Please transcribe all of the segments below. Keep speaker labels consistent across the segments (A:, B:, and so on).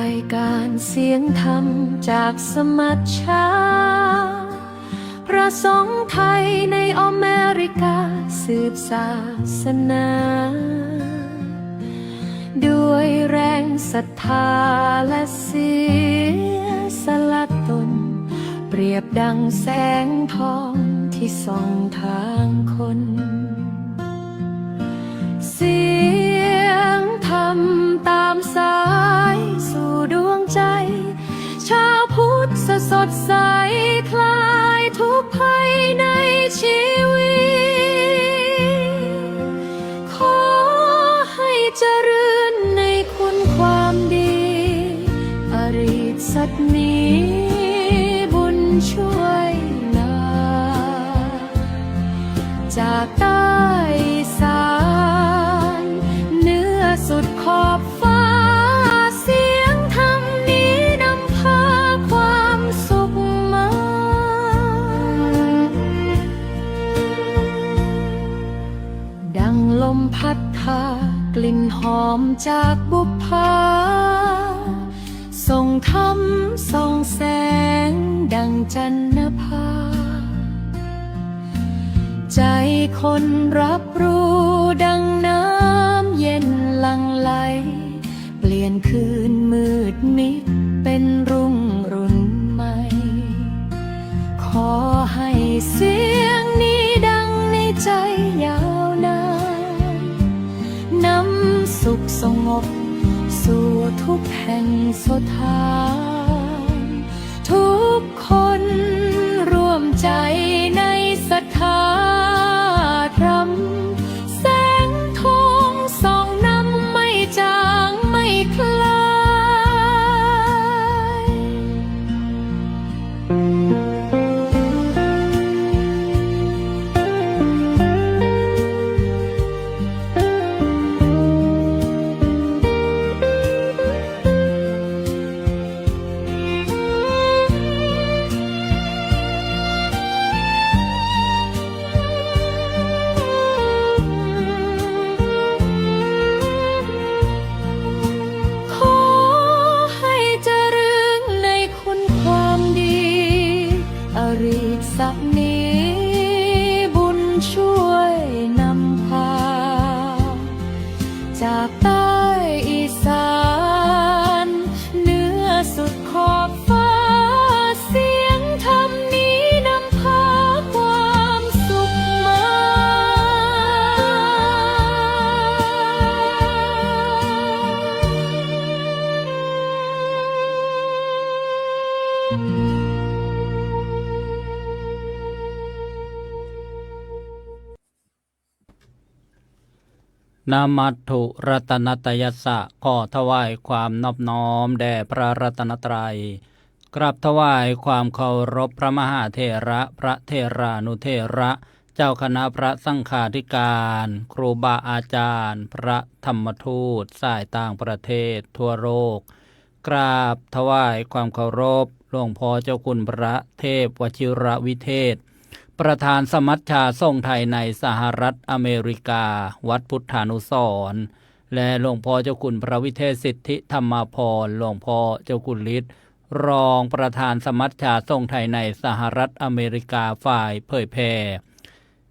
A: ายการเสียงธรรมจากสมัชชาพระสงฆ์ไทยในอเมริกาสืบศาสนา ด้วยแรงศรัทธาและเสียสละตนเปรียบดังแสงทองที่ส่องทางคนเสียงธรรมตามสายสู่ดวงใจชาวพุทธสดใสคลายทุกภัยในชีวิตขอให้เจริญในคุณความดีอริสัตนี้บุญช่วยนาจากใต้สานเหนือสุดขอบฟ้าเสียงธรรมนี้นำพาความสุขมาดังลมพัดพากลิ่นหอมจากบุพภาส่งธรรมส่องแสงดังจันทภาใจคนรับรู้ดังน้ำเย็นหลั่งไหลเปลี่ยนคืนมืดมิดเป็นรุ่งรุ่นใหม่ขอให้เสียงนี้ดังในใจยาวนานนำสุขสงบสู่ทุกแห่งสถานทุกคนร่วมใจในศรัทธาธรรมแสงทองส่องนำไม่จางไม่คลายสักนี้บุญช่วยนำพาจากใต้อีสานเหนือสุดขอบฟ้าเสียงธรรมนี้นำพาความสุขมา
B: นามัตถุรัตนตยัสสะขอถวายความนอบน้อมแด่พระรัตนตรัยกราบถวายความเคารพพระมหาเถระพระเถรานุเถระเจ้าคณะพระสังฆาธิการครูบาอาจารย์พระธรรมทูตสายต่างประเทศทั่วโลกกราบถวายความเคารพหลวงพ่อเจ้าคุณพระเทพวชิรวิเทศประธานสมัชชาทรงไทยในสหรัฐอเมริกาวัดพุทธานุสรณ์และหลวงพ่อเจ้าคุณพระวิเทศสิทธิธรรมพรหลวงพ่อเจ้าคุณฤทธิ์รองประธานสมัชชาทรงไทยในสหรัฐอเมริกาฝ่ายเผยแพร่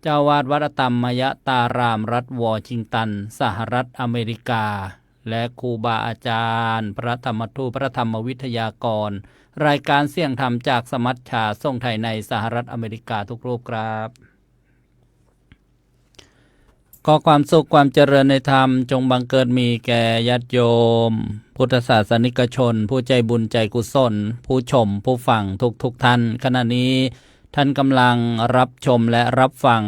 B: เจ้าวาดวัดธรรมยตารามรัฐวอชิงตันสหรัฐอเมริกาและครูบาอาจารย์พระธรรมทูตพระธรรมวิทยากรรายการเสียงธรรมจากสมัชชาทรงไทยในสหรัฐอเมริกาทุกรูปครับขอความสุขความเจริญในธรรมจงบังเกิดมีแก่ญาติโยมพุทธศาสนิกชนผู้ใจบุญใจกุศลผู้ชมผู้ฟังทุกท่านขณะนี้ท่านกำลังรับชมและรับฟัง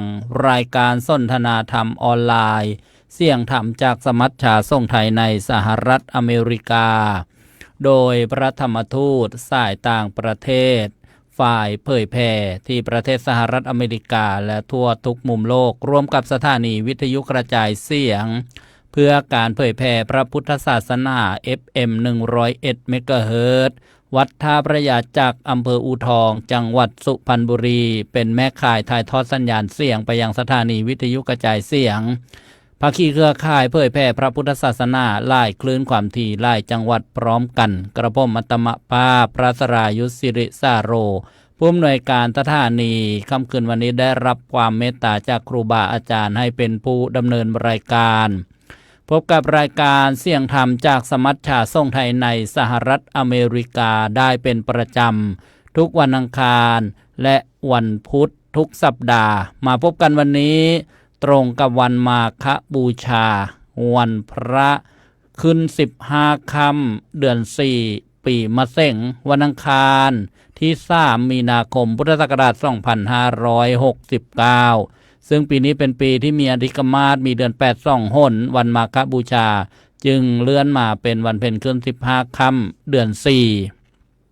B: รายการสนทนาธรรมออนไลน์เสียงธรรมจากสมัชชาทรงไทยในสหรัฐอเมริกาโดยพระธรรมทูตสายต่างประเทศฝ่ายเผยแพร่ที่ประเทศสหรัฐอเมริกาและทั่วทุกมุมโลกร่วมกับสถานีวิทยุกระจายเสียงเพื่อการเผยแพร่พระพุทธศาสนา FM 101 เมกะเฮิรตซ์ วัดท่าพระยาจากอำเภออูทองจังหวัดสุพรรณบุรีเป็นแม่ข่ายถ่ายทอดสัญญาณเสียงไปยังสถานีวิทยุกระจายเสียง ภาคีเครือข่ายเผยแผ่พระพุทธศาสนาหลายคลื่นความถี่หลายจังหวัดพร้อมกันกระผมอัตมภาพพระสรายุทธสิริสาโรผู้อำนวยการสถานีค่ำคืนวันนี้ได้รับความเมตตาจากครูบาอาจารย์ให้เป็นผู้ดำเนินรายการพบกับรายการเสียงธรรมจากสมัชชาส่งไทยในสหรัฐอเมริกาได้เป็นประจำทุกวันอังคารและวันพุธทุกสัปดาห์มาพบกันวันนี้ตรงกับวันมาฆบูชาวันพระขึ้น15ค่ำเดือน4ปีมะเสงวันอังคารที่3มีนาคมพุทธศักราช2569ซึ่งปีนี้เป็นปีที่มีอธิกมาศมีเดือน8 2 หนวันมาฆบูชาจึงเลื่อนมาเป็นวันเพ็ญขึ้น15ค่ำเดือน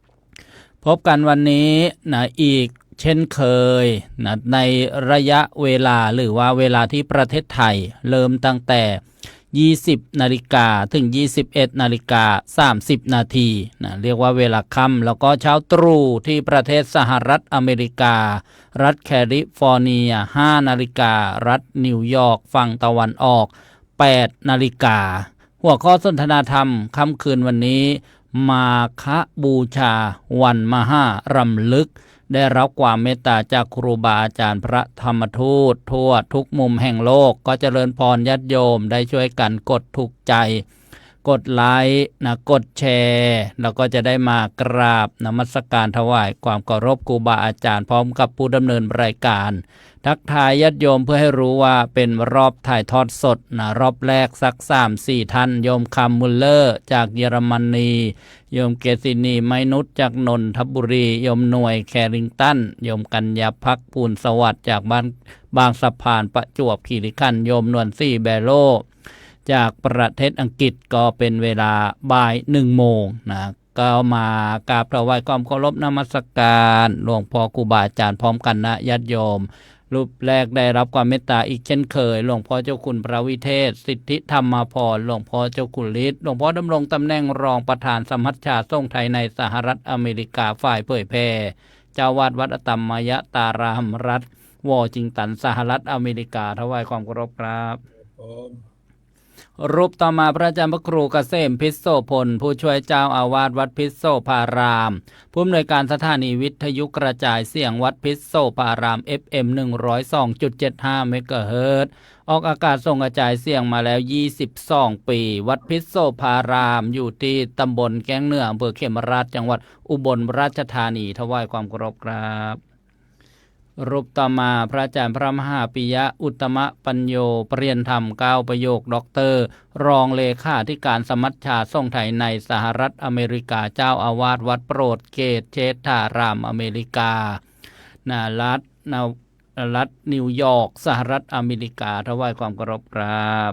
B: 4พบกันวันนี้นะอีกเช่นเคยนะในระยะเวลาหรือว่าเวลาที่ประเทศไทยเริ่มตั้งแต่20 นาฬิกาถึง21 นาฬิกา30 นาทีนะเรียกว่าเวลาค่ำแล้วก็เช้าตรู่ที่ประเทศสหรัฐอเมริการัฐแคลิฟอร์เนีย5 นาฬิการัฐนิวยอร์กฝั่งตะวันออก8 นาฬิกาหัวข้อสนทนาธรรมค่ำคืนวันนี้มาฆบูชาวันมหารำลึกได้รับความเมตตาจากครูบาอาจารย์พระธรรมทูตทั่วทุกมุมแห่งโลกก็เจริญพรญาติโยมได้ช่วยกันกดถูกใจกดไลค์นะกดแชร์แล้วก็จะได้มากราบนมัสการถวายความเคารพครูบาอาจารย์พร้อมกับผู้ดำเนินรายการทักทายญาติโยมเพื่อให้รู้ว่าเป็นรอบถ่ายทอดสดนะรอบแรกสัก 3-4 ท่านโยมคัมมุลเลอร์จากเยอรมนีโยมเกษินีไมนุษย์จากนนทบุรีโยมหน่วยแคริงตันโยมกัญญาภักภูลสวัสดิ์จากบ้านบางสะพานประจวบคีรีขันธ์โยมนวลซี่แบโลจากประเทศอังกฤษก็เป็นเวลาบ่าย 1 โมงนะก็มากราบถวายความเคารพนมัสการหลวงพ่อครูบาอาจารย์พร้อมกันนะญาติโยมรูปแรกได้รับความเมตตาอีกเช่นเคยหลวงพ่อเจ้าคุณพระวิเทศสิทธิธรรมพรหลวงพ่อเจ้าคุณฤทธิ์หลวงพ่อดำรงตำแหน่งรองประธานสมัชชาส่งไทยในสหรัฐอเมริกาฝ่ายเผยแพร่เจ้าวาดวัดอตมมยตารามรัฐวอชิงตันสหรัฐอเมริกาถวายความเคารพครับรูปต่อมาพระอาจารย์พระครูเกษมพิษโสพลผู้ช่วยเจ้าอาวาสวัดพิษโสภารามผู้อำนวยการสถานีวิทยุกระจายเสียงวัดพิษโสภาราม FM 102.75 เมกะเฮิรตซ์ออกอากาศส่งกระจายเสียงมาแล้ว22 ปีวัดพิษโสภารามอยู่ที่ตำบลแก้งเหนืออำเภอเขมราชจังหวัดอุบลราชธานีถวายความเคารพครับรูปต่อมาพระอาจารย์พระมหาปิยะอุตตมปัญโยปริญญาธรรม9 ประโยคด็อกเตอร์รองเลขาธิการสมัชชาส่งไทยในสหรัฐอเมริกาเจ้าอาวาสวัดโปรดเกตเชษฐารามอเมริการัฐนิวยอร์กสหรัฐอเมริกาถวายความเคารพครับ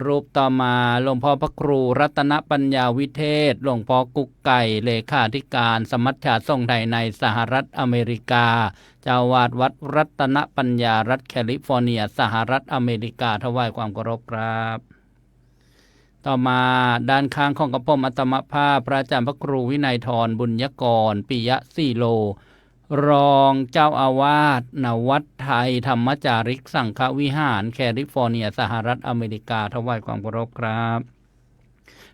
B: รูปต่อมาหลวงพ่อพระครูรัตนปัญญาวิเทศหลวงพ่อกุ๊กไก่เลขาธิการสมัชชาส่งไทยในสหรัฐอเมริกาเจ้าวาดวัดรัตนปัญญารัฐแคลิฟอร์เนียสหรัฐอเมริกาถวายความเคารพครับต่อมาด้านข้างของกระผมอัตมภาพพระอาจารย์พระครูวินัยธรบุญยกรปิยะสีโลรองเจ้าอาวาสณวัดไทยธรรมจาริกสังฆวิหารแคลิฟอร์เนียสหรัฐอเมริกาถวายความเคารพครับ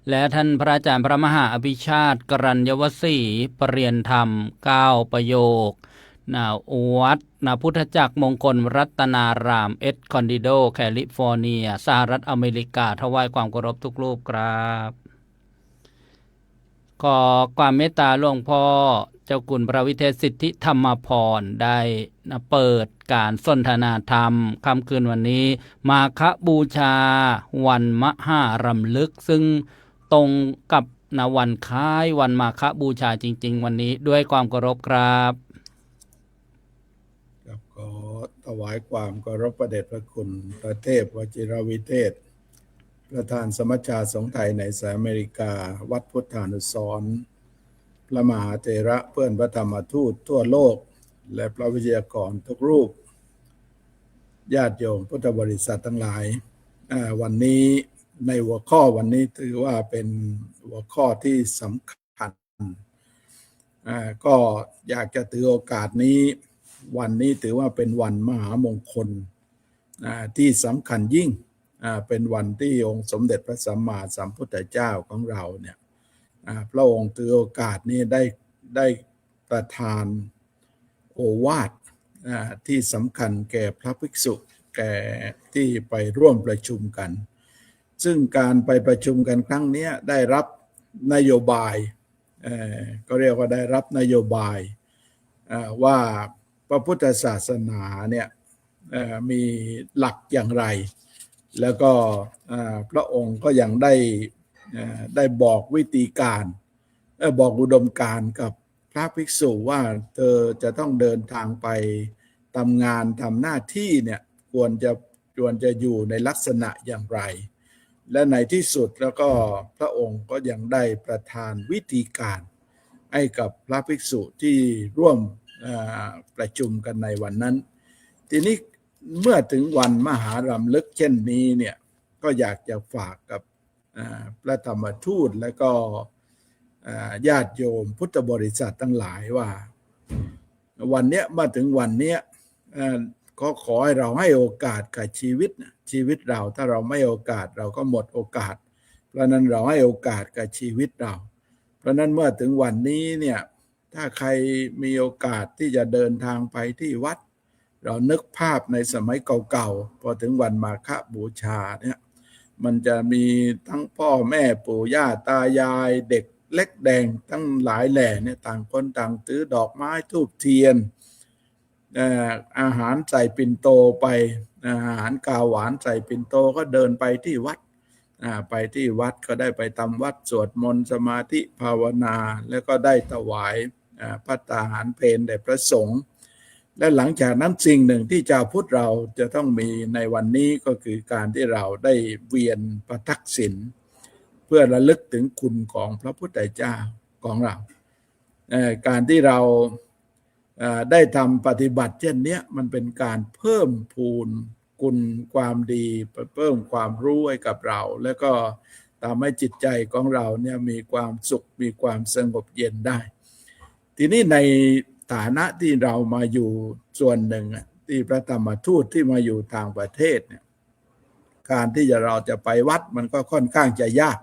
B: และท่านพระอาจารย์พระมหาอภิชาติกรัญยวสีปรริยนธรรม9 ประโยควัดพุทธจักรมงคลรัตนารามเอสคอนดิโดแคลิฟอร์เนียสหรัฐอเมริกาถวายความเคารพทุกรูปครับขอความเมตตาหลวงพ่อเจ้าคุณพระวิเทศสิทธิธรรมพรได้เปิดการสนทนาธรรมค่ำคืนวันนี้มาฆบูชาวันมหารำลึกซึ่งตรงกับวันคล้ายวันมาฆบูชาจริงๆวันนี้ด้วยความเคารพครับ
C: ขอถวายความเคารพพระเดชพระคุณพระเทพวชิรวิเทศประธานสมัชชาสงฆ์ไทยในสหรัฐอเมริกาวัดพุทธานุสรณ์พระมหาเถระเพื่อนพระธรรมทูตทั่วโลกและพระวิทยากรทุกรูปญาติโยมพุทธบริษัททั้งหลายวันนี้ในหัวข้อวันนี้ถือว่าเป็นหัวข้อที่สำคัญก็อยากจะถือโอกาสนี้วันนี้ถือว่าเป็นวันมหามงคลที่สำคัญยิ่ง เป็นวันที่องค์สมเด็จพระสัมมาสัมพุทธเจ้าของเราเนี่ยพระองค์ถือโอกาสนี้ได้ประทานโอวาทที่สำคัญแก่พระภิกษุแก่ที่ไปร่วมประชุมกันซึ่งการไปประชุมกันครั้งนี้ได้รับนโยบายก็เรียกว่าได้รับนโยบายว่าพระพุทธศาสนาเนี่ยมีหลักอย่างไรแล้วก็พระองค์ก็ยังได้บอกวิธีการบอกอุดมการณ์กับพระภิกษุว่าเธอจะต้องเดินทางไปทำงานทำหน้าที่เนี่ยควรจะอยู่ในลักษณะอย่างไรและในที่สุดแล้วก็พระองค์ก็ยังได้ประทานวิธีการให้กับพระภิกษุที่ร่วมประชุมกันในวันนั้นทีนี้เมื่อถึงวันมหารำลึกเช่นนี้เนี่ยก็อยากจะฝากกับพระธรรมทูตและก็ญาติโยมพุทธบริษัททั้งหลายว่าวันนี้มาถึงวันนี้ก็ขอให้เราให้โอกาสกับชีวิตเราถ้าเราไม่โอกาสเราก็หมดโอกาสเพราะนั้นเราให้โอกาสกับชีวิตเราเพราะนั้นเมื่อถึงวันนี้เนี่ยถ้าใครมีโอกาสที่จะเดินทางไปที่วัดเรานึกภาพในสมัยเก่าๆพอถึงวันมาฆบูชาเนี่ยมันจะมีทั้งพ่อแม่ปู่ย่าตายายเด็กเล็กแดงทั้งหลายแหล่เนี่ยต่างคนต่างถือดอกไม้ธูปเทียนอาหารใส่ปิ่นโตไปอาหารกาหวานใส่ปิ่นโตก็เดินไปที่วัดไปที่วัดก็ได้ไปทำวัดสวดมนต์สมาธิภาวนาแล้วก็ได้ถวายภัตตาหารเพลแด่พระสงฆ์และหลังจากนั้นสิ่งหนึ่งที่ชาวพุทธเราจะต้องมีในวันนี้ก็คือการที่เราได้เวียนประทักษิณเพื่อระลึกถึงคุณของพระพุทธเจ้าของเราการที่เราได้ทำปฏิบัติเช่นนี้มันเป็นการเพิ่มพูนคุณความดีเพิ่มความรู้ให้กับเราแล้วก็ทำให้จิตใจของเราเนี่ยมีความสุขมีความสงบเย็นได้ทีนี้ในฐานะที่เรามาอยู่ส่วนหนึ่งที่พระธรรมทูตที่มาอยู่ต่างประเทศเนี่ยการที่เราจะไปวัดมันก็ค่อนข้างจะยาก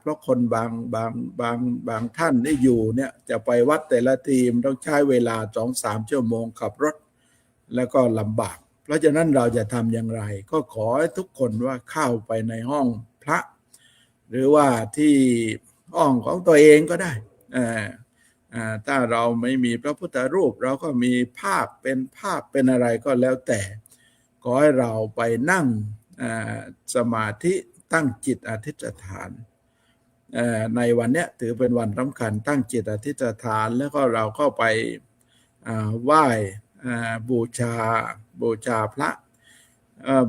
C: เพราะคนบางท่านที่อยู่เนี่ยจะไปวัดแต่ละทีมต้องใช้เวลา 2-3 ชั่วโมงขับรถแล้วก็ลำบากเพราะฉะนั้นเราจะทำอย่างไรก็ขอให้ทุกคนว่าเข้าไปในห้องพระหรือว่าที่ห้องของตัวเองก็ได้ถ้าเราไม่มีพระพุทธรูปเราก็มีภาพเป็นอะไรก็แล้วแต่ขอให้เราไปนั่งสมาธิตั้งจิตอธิษฐานในวันนี้ถือเป็นวันสำคัญตั้งจิตอธิษฐานแล้วก็เราก็ไปไหว้บูชาพระ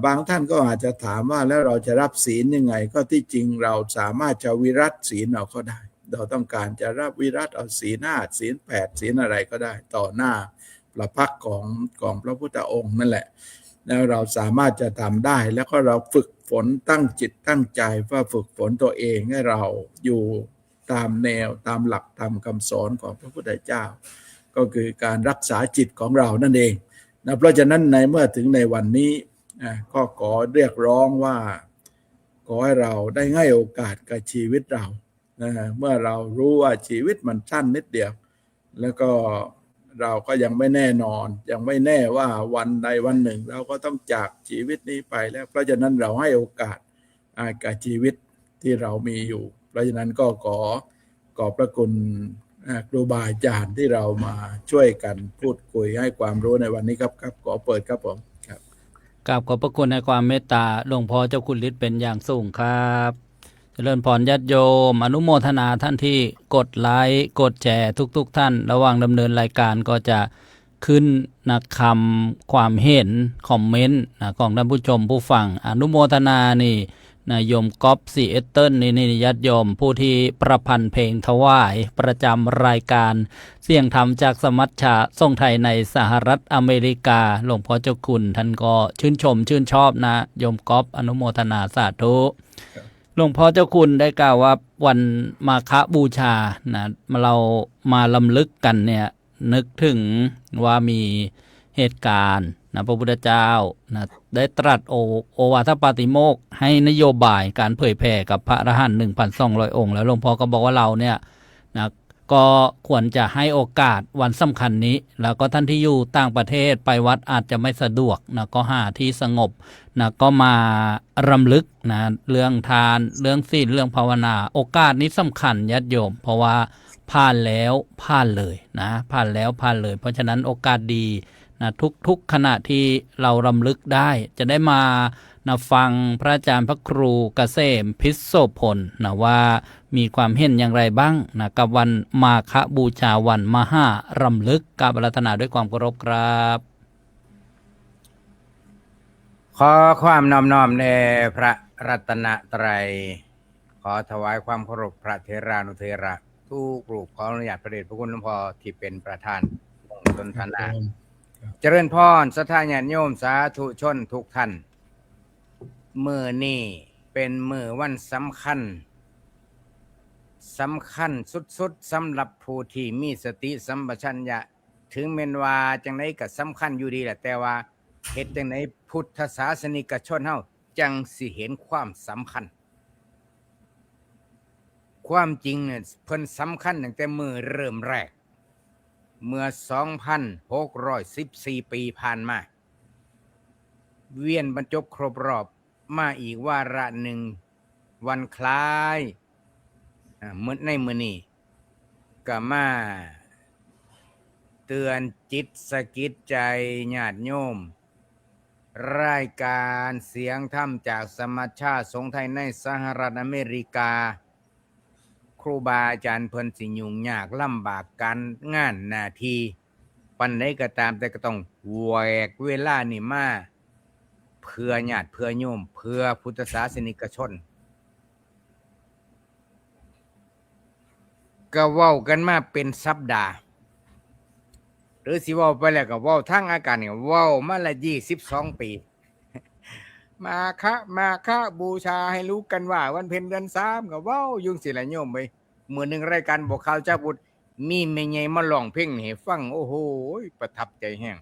C: บางท่านก็อาจจะถามว่าแล้วเราจะรับศีลยังไงก็ที่จริงเราสามารถจะวิรัติศีลเอาก็ได้เราต้องการจะรับวิรัติเอาศีล 5ศีล 8ศีลอะไรก็ได้ต่อหน้าพระพักตร์ของพระพุทธองค์นั่นแหละแล้วเราสามารถจะทำได้แล้วก็เราฝึกฝนตั้งจิตตั้งใจว่าฝึกฝนตัวเองให้เราอยู่ตามแนวตามหลักธรรมคำสอนของพระพุทธเจ้าก็คือการรักษาจิตของเรานั่นเองนะเพราะฉะนั้นในเมื่อถึงในวันนี้ก็ขอเรียกร้องว่าขอให้เราได้ให้โอกาสกับชีวิตเราเมื่อเรารู้ว่าชีวิตมันสั้นนิดเดียวแล้วก็เราก็ยังไม่แน่นอนยังไม่แน่ว่าวันใดวันหนึ่งเราก็ต้องจากชีวิตนี้ไปแล้วเพราะฉะนั้นเราให้โอกาสกับชีวิตที่เรามีอยู่เพราะฉะนั้นก็ขอบพระคุณครูบาอาจารย์ที่เรามาช่วยกันพูดคุยให้ความรู้ในวันนี้ครับขอเปิดครับผมครับ
B: กราบขอบพระคุณในความเมตตาหลวงพ่อเจ้าคุณฤทธิ์เป็นอย่างสูงครับเจริญพรญาติโยมอนุโมทนาท่านที่กดไลค์กดแชร์ทุกท่านระหว่างดำเนินรายการก็จะขึ้นคำความเห็นคอมเมนต์ของท่านผู้ชมผู้ฟังอนุโมทนานี่โยมก๊อฟซีเอสเติลนี่ญาติโยมผู้ที่ประพันธ์เพลงถวายประจำรายการเสียงธรรมจากสมัชชาทรงไทยในสหรัฐอเมริกาหลวงพ่อเจ้าคุณท่านก็ชื่นชอบนะโยมก๊อฟอนุโมทนาสาธุหลวงพ่อเจ้าคุณได้กล่าวว่าวันมาฆบูชาเรามาลำลึกกันเนี่ยนึกถึงว่ามี เหตุการณ์นะพระพุทธเจ้านะได้ตรัสโอวาทปาติโมกข์ให้นโยบายการเผยแผ่กับพระอรหันต์ 1,200 องค์แล้วหลวงพ่อก็บอกว่าเราเนี่ยนะก็ควรจะให้โอกาสวันสำคัญนี้แล้วก็ท่านที่อยู่ต่างประเทศไปวัดอาจจะไม่สะดวกนะก็หาที่สงบนะก็มารำลึกนะเรื่องทานเรื่องศีลเรื่องภาวนาโอกาสนี้สำคัญญาติโยมเพราะว่าผ่านแล้วผ่านเลยนะผ่านแล้วผ่านเลยเพราะฉะนั้นโอกาสดีนะทุกขณะที่เรารำลึกได้จะได้มานะฟังพระอาจารย์พระครูเกษมพิษโสพลนะว่ามีความเห็นอย่างไรบ้างนะกับวันมาฆบูชาวันมหารำลึกกับอาราธนาด้วยความเคารพครับ
D: ขอความนอบน้อมแด่พระรัตนตรัยขอถวายความเคารพพระเถรานุเถระทุกรูปขออนุญาตพระเดชพระคุณหลวงพ่อที่เป็นประธานสนทนาเจริญพรศรัทธาญาติโยมสาธุชนทุกท่านมื้อนี้เป็นมื้อวันสำคัญสุดๆสำหรับผู้ที่มีสติสัมปชัญญะถึงแม้นว่าจังไดก็สำคัญอยู่ดีแหละแต่ว่าเฮ็ดจังไดพุทธศาสนิกชนเฮาจังสิเห็นความสำคัญความจริงเนี่ยเพิ่นสำคัญตั้งแต่มื้อเริ่มแรกเมื่อ 2,614 ปีผ่านมาเวียนบรรจบครบรอบมาอีกวาระหนึ่งวันคล้ายในมื้อนี้ก็มาเตือนจิตสะกิดใจญาติโยมรายการเสียงธรรมจากสมัชชาสงฆ์ไทยในสหรัฐอเมริกาครูบาอาจารย์เพิ่นสิยุ่งยากลำบากการงานหน้าที่ปานใดก็ตามแต่ก็ต้องแหวกเวลานี่มาเพื่อญาติเพื่อโยมเพื่อพุทธศาสนิกชนก็เว้ากันมาเป็นสัปดาห์หรือสิเว้าไปแล้วก็เว้าทางอากาศเนี่ยเว้ามาละ22 ปีมาคะบูชาให้รู้กันว่าวันเพ็ญเดือน3ก็เว้ายุ่งสิละโยมเว้ยมื้อนึงรายการบอกข่าวจากบุตรมีแม่ใหญ่มาร้องเพลงให้ฟังโอ้โหประทับใจแฮง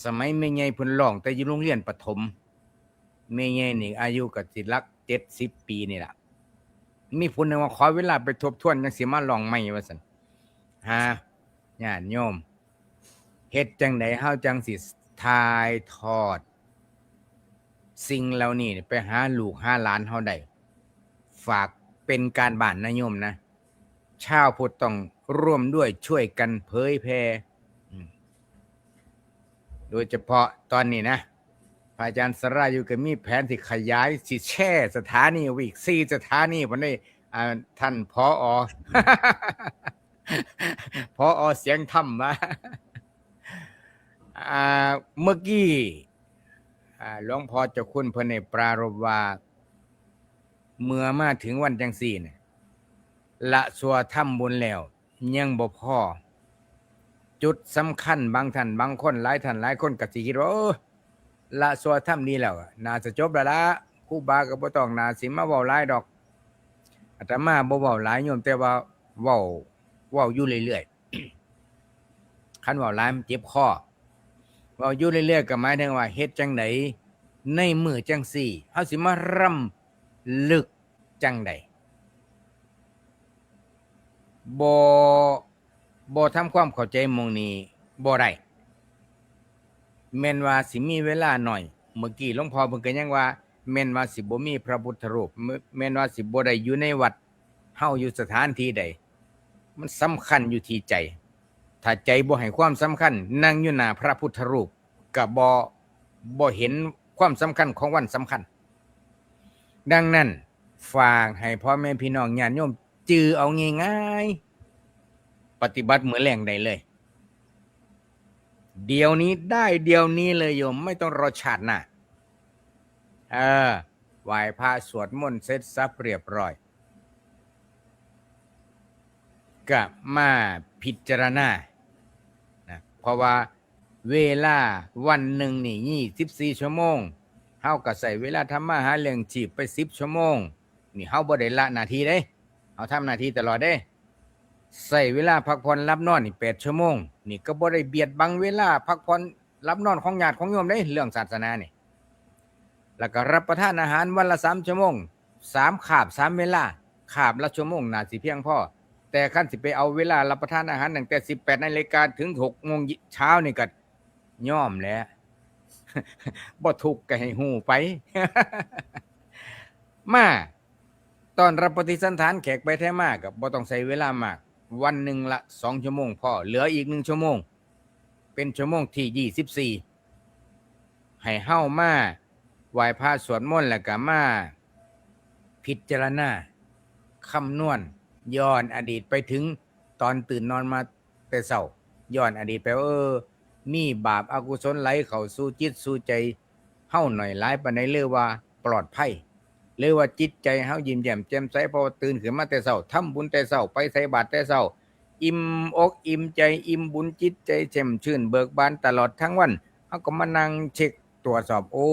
D: สมัยแม่ใหญ่เพิ่นร้องแต่อยู่โรงเรียนประถมแม่ใหญ่นี่อายุก็สิหลัก70 ปีนี่ล่ะมีผู้นึงว่าขอเวลาไปทบทวนจังสิมาร้องใหม่ว่าซั่นญาติโยมเฮ็ดจังไดเฮาจังสิถ่ายทอดสิ่งเหล่านี้ไปหาลูกหาหลานเฮาได้ฝากเป็นการบ้านนะโยมนะชาวพุทธต้องร่วมด้วยช่วยกันเผยแพร่โดยเฉพาะตอนนี้นะพระอาจารย์สรายุก็มีแผนที่ขยายสิแช่สถานีอีก4 สถานีพุ่นได้ท่านผอ ผอเสียงธรรมมาเมื่อกี้หลวงพ่อเจ้าคุณเพิ่นได้ปรารภว่าเมื่อมาถึงวันจังซี่เนี่ยละสัวทำบุญแล้วยังบ่พอจุดสำคัญบางท่านบางคนหลายท่านหลายคนก็สิคิดว่าละสัวทำนี้แล้วน่าจะจบแล้วละครูบาก็บ่ต้องน่าสิมาเว้าหลายดอกอาตมาบ่เว้าหลายโยมแต่ว่าเว้าอยู่เรื่อยๆคันเว้าหลายมันเจ็บคอเว้าอยู่เรื่อยๆก็หมายถึงว่าเฮ็ดจังไดในมื้อจังซี่เฮาสิมารำลึกจังไดบ่ทำความเข้าใจหม้องนี้บ่ได้แม่นว่าสิมีเวลาหน่อยเมื่อกี้หลวงพ่อเพิ่นก็ยังว่าแม่นว่าสิบ่มีพระพุทธรูปแม่นว่าสิบ่ได้อยู่ในวัดเฮาอยู่สถานที่ใดมันสำคัญอยู่ที่ใจถ้าใจบ่ให้ความสำคัญนั่งอยู่หน้าพระพุทธรูปก็บ่เห็นความสำคัญของวันสำคัญดังนั้นฝากให้พ่อแม่พี่น้องญาติโยมจือเอาง่ายๆปฏิบัติมื้อแลงได้เลยเดี๋ยวนี้ได้เดี๋ยวนี้เลยโยมไม่ต้องรอชาติหน้าไหว้พระสวดมนต์เสร็จสับเรียบร้อยก็มาพิจารณานะเพราะว่าเวลาวันหนึ่งนี่24 ชั่วโมงเฮาก็ใช้เวลาทำมาหาเลี้ยงชีพไป10 ชั่วโมงนี่เฮาบ่ได้ละหน้าที่เด้เฮาทำหน้าที่ตลอดเด้ใช้เวลาพักผ่อนหลับนอนนี่8 ชั่วโมงนี่ก็บ่ได้เบียดบังเวลาพักผ่อน รับนอนของญาติของโยมได้เรื่องศาสนานี่แล้วก็รับประทานอาหารวันละ3 ชั่วโมง3 คาบ 3 เวลาคาบละชั่วโมงน่าสิเพียงพอแต่คันสิไปเอาเวลารับประทานอาหารตั้งแต่ 18 นาฬิกาถึง 6 โมงเช้านี่ก็ย่อมแหล้ว บ่ถูกข์ก็ให้ฮู้ไป มาตอนรับปฏิสันถานแขกไปแท้มากกับบ่ต้องใช้เวลามากวันหนึ่งละ2 ชั่วโมงพอเหลืออีก1 ชั่วโมงเป็นชั่วโมงที่24ให้เฮามาไหว้พระสวดมนต์แล้วก็มาพิจารณาคำนวณย้อนอดีตไปถึงตอนตื่นนอนมาแต่เช้าย้อนอดีตไปว่ามีบาปอกุศลไหลเข้าสู่จิตสู่ใจเฮาหน่อยหลายปานใดหรือว่าปลอดภัยหรือว่าจิตใจเฮายิ้มแย้มแจ่มใสเพราะตื่นขึ้นมาแต่เช้าทำบุญแต่เช้าไปใส่บาตรแต่เช้าอิ่มอกอิ่มใจอิ่มบุญจิตใจแจ่มชื่นเบิกบานตลอดทั้งวันเฮาก็มานั่งเช็คตรวจสอบโอ้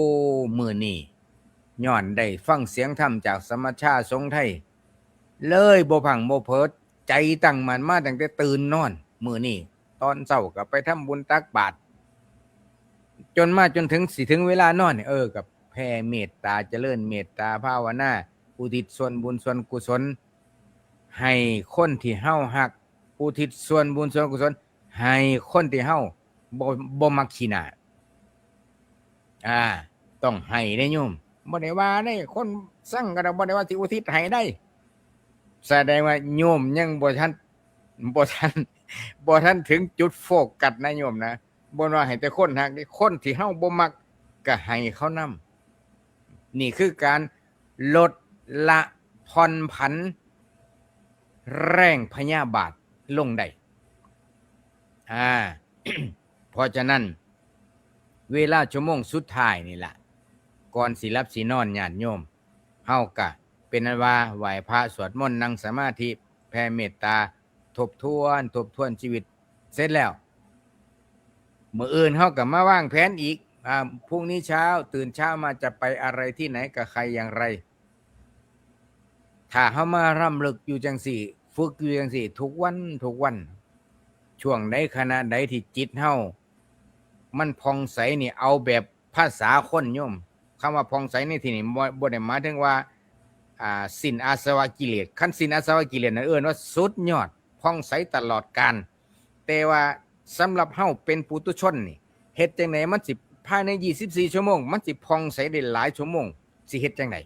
D: มื้อนี้ย้อนได้ฟังเสียงธรรมจากสมชาสงฆ์ไทยเลยบ่พังบ่เพิดใจตั้งมั่นมาตั้งแต่ตื่นนอนมื้อนี้ตอนเช้าก็ไปทำบุญตักบาตรจนมาจนถึงสิถึงเวลานอนกับแผ่เมตตาเจริญเมตตาภาวนาอุทิศส่วนบุญส่วนกุศลให้คนที่เฮาฮักอุทิศส่วนบุญส่วนกุศลให้คนที่เฮาบ่มักขี้หน้าต้องให้ได้โยมบ่ได้ว่าได้คนสั่งก็บ่ได้ว่าสิอุทิศให้ได้แสดงว่าโยมยังบ่ทันถึงจุดโฟกัสนะโยมนะบ่ว่าให้แต่คนฮักคนที่เฮาบ่มักก็ให้เขานำนี่คือการลดละผ่อนผันแรงพยาบาทลงได้ เพราะฉะนั้นเวลาชั่วโมงสุดท้ายนี่ล่ะก่อนสิหลับสินอนญาติโยมเฮาก็เป็นอันว่าไหว้พระสวดมนต์นั่งสมาธิแผ่เมตตาทบทวนชีวิตเสร็จแล้วมื้ออื่นเฮาก็มาวางแผนอีกพรุ่งนี้เช้าตื่นเช้ามาจะไปอะไรที่ไหนกับใครอย่างไรถ้าเฮามารำลึกอยู่จังซี่ฝึกอยู่จังซี่ทุกวันช่วงใดขณะใดที่จิตเฮามันผ่องใสนี่เอาแบบภาษาคนโยมคำว่าผ่องใสในที่นี้บ่ได้หมายถึงว่าสิ้นอาสวะกิเลสคันสิ้นอาสวะกิเลสนั่นว่าสุดยอดผ่องใสตลอดกาลแต่ว่าสำหรับเฮาเป็นปุถุชนนี่เฮ็ดจังไดมันสิภายใน24 ชั่วโมงมันสิผ่องใสได้หลายชั่วโมงสิเฮ็ดจังได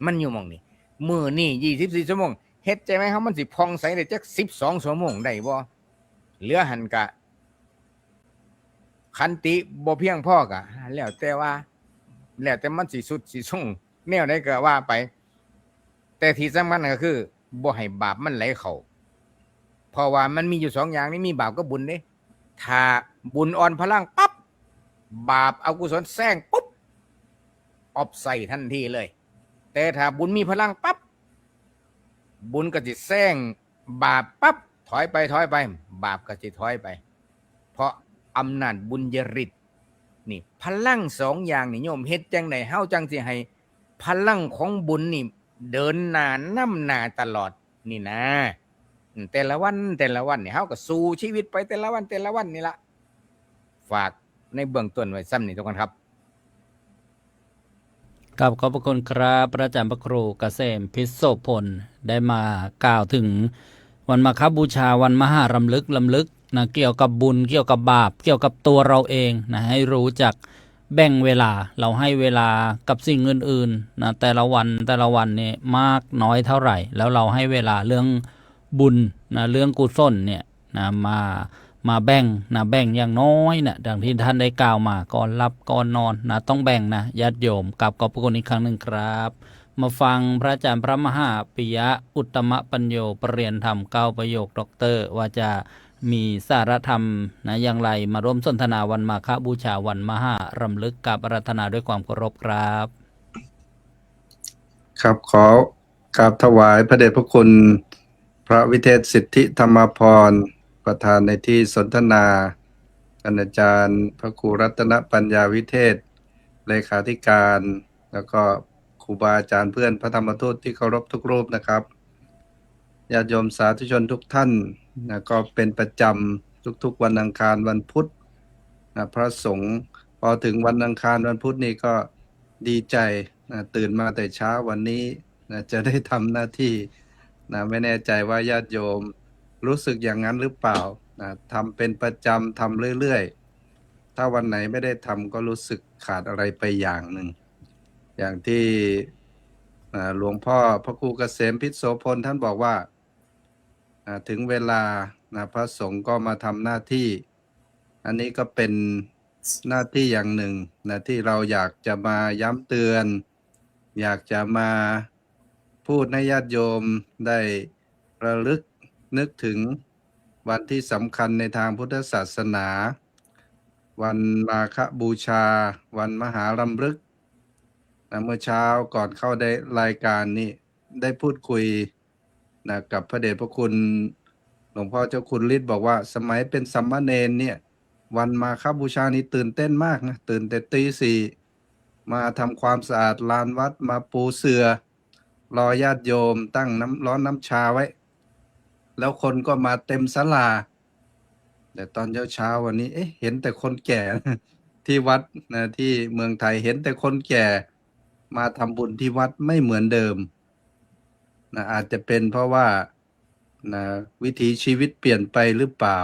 D: มันอยู่หม้องนี้มื้อนี้24 ชั่วโมงเฮ็ดจังไดเฮามันสิผ่องใสได้จัก12 ชั่วโมงได้บ่เหลือหันกะขันติบ่เพียงพอกะแล้วแต่มันสิสุดสิส่งแนวใดก็ว่าไปแต่ที่สำคัญก็คือบ่ให้บาปมันไหลเข้าเพราะว่ามันมีอยู่2อย่างนี้มีบาปกับบุญเด้ถ้าบุญอ่อนพลังปั๊บบาปอกุศลแซงปุ๊บออบใส่ทันทีเลยแต่ถ้าบุญมีพลังปั๊บบุญก็สิแซงบาปปั๊บถอยไปบาปก็สิถอยไปเพราะอำนาจบุญญฤทธิ์นี่พลัง2อย่างนี่โยมเฮ็ดจังได๋เฮาจังสิให้พลังของบุญนี่เดินหน้านำหน้าตลอดนี่นะแต่ละวันนี่เฮาก็สู้ชีวิตไปแต่ละวันนี่ล่ะฝากในเบื้องต้นไว้ซ้ำนี่ทุกคนครับ
B: กับขอบพระคุณครับพระอาจารย์พระครูเกษมพิโสพลได้มากล่าวถึงวันมาฆบูชาวันมหารำลึกนะเกี่ยวกับบุญเกี่ยวกับบาปเกี่ยวกับตัวเราเองนะให้รู้จักแบ่งเวลาเราให้เวลากับสิ่งอื่นๆนะแต่ละวันนี่มากน้อยเท่าไหร่แล้วเราให้เวลาเรื่องบุญนะเรื่องกุศลเนี่ยนะมาแบ่งอย่างน้อยนะดังที่ท่านได้กล่าวมาก่อนหลับก่อนนอนนะต้องแบ่งนะญาติโยมกับขอบพระคุณอีกครั้งหนึ่งครับมาฟังพระอาจารย์พระมหาปิยะอุตตมปัญโยปรริญญาธรรม9 ประโยคด็อกเตอร์ว่าจะมีสาระธรรมนะอย่างไรมาร่วมสนทนาวันมาฆบูชาวันมหารำลึกกับอาราธนาด้วยความเคารพครับ
C: ครับขอกราบถวายพระเดชพระคุณพระวิเทศสิทธิธรรมพรประธานในที่สนทนาอาจารย์พระครูรัตนปัญญาวิเทศเลขาธิการแล้วก็ครูบาอาจารย์เพื่อนพระธรรมทูตที่เคารพทุกรูปนะครับญาติโยมสาธุชนทุกท่านนะก็เป็นประจำทุกๆวันอังคารวันพุธ
E: พระสงฆ์พอถึงวันอังคารวันพุธนี่ก็ดีใจตื่นมาแต่เช้าวันนี้จะได้ทำหน้าที่ไม่แน่ใจว่าญาติโยมรู้สึกอย่างนั้นหรือเปล่าทำเป็นประจำทำเรื่อยๆถ้าวันไหนไม่ได้ทำก็รู้สึกขาดอะไรไปอย่างหนึ่งอย่างที่หลวงพ่อพระครูเกษมพิษโสพลท่านบอกว่าถึงเวลาพระสงฆ์ก็มาทำหน้าที่อันนี้ก็เป็นหน้าที่อย่างหนึ่งที่เราอยากจะมาย้ำเตือนอยากจะมาพูดให้ญาติโยมได้ระลึกนึกถึงวันที่สำคัญในทางพุทธศาสนาวันมาฆบูชาวันมหารำลึกเมื่อเช้าก่อนเข้าได้รายการนี้ได้พูดคุยกับพระเดชพระคุณหลวงพ่อเจ้าคุณฤทธิ์บอกว่าสมัยเป็นสัมมาเนรเนี่ยวันมาฆบูชานี้ตื่นเต้นมากนะตื่นแต่ตี 4มาทำความสะอาดลานวัดมาปูเสื่อรอญาติโยมตั้งน้ำร้อนน้ำชาไว้แล้วคนก็มาเต็มศาลาแต่ตอนเช้าวันนี้เห็นแต่คนแก่ที่วัดที่เมืองไทยเห็นแต่คนแก่มาทำบุญที่วัดไม่เหมือนเดิมอาจจะเป็นเพราะว่าวิถีชีวิตเปลี่ยนไปหรือเปล่า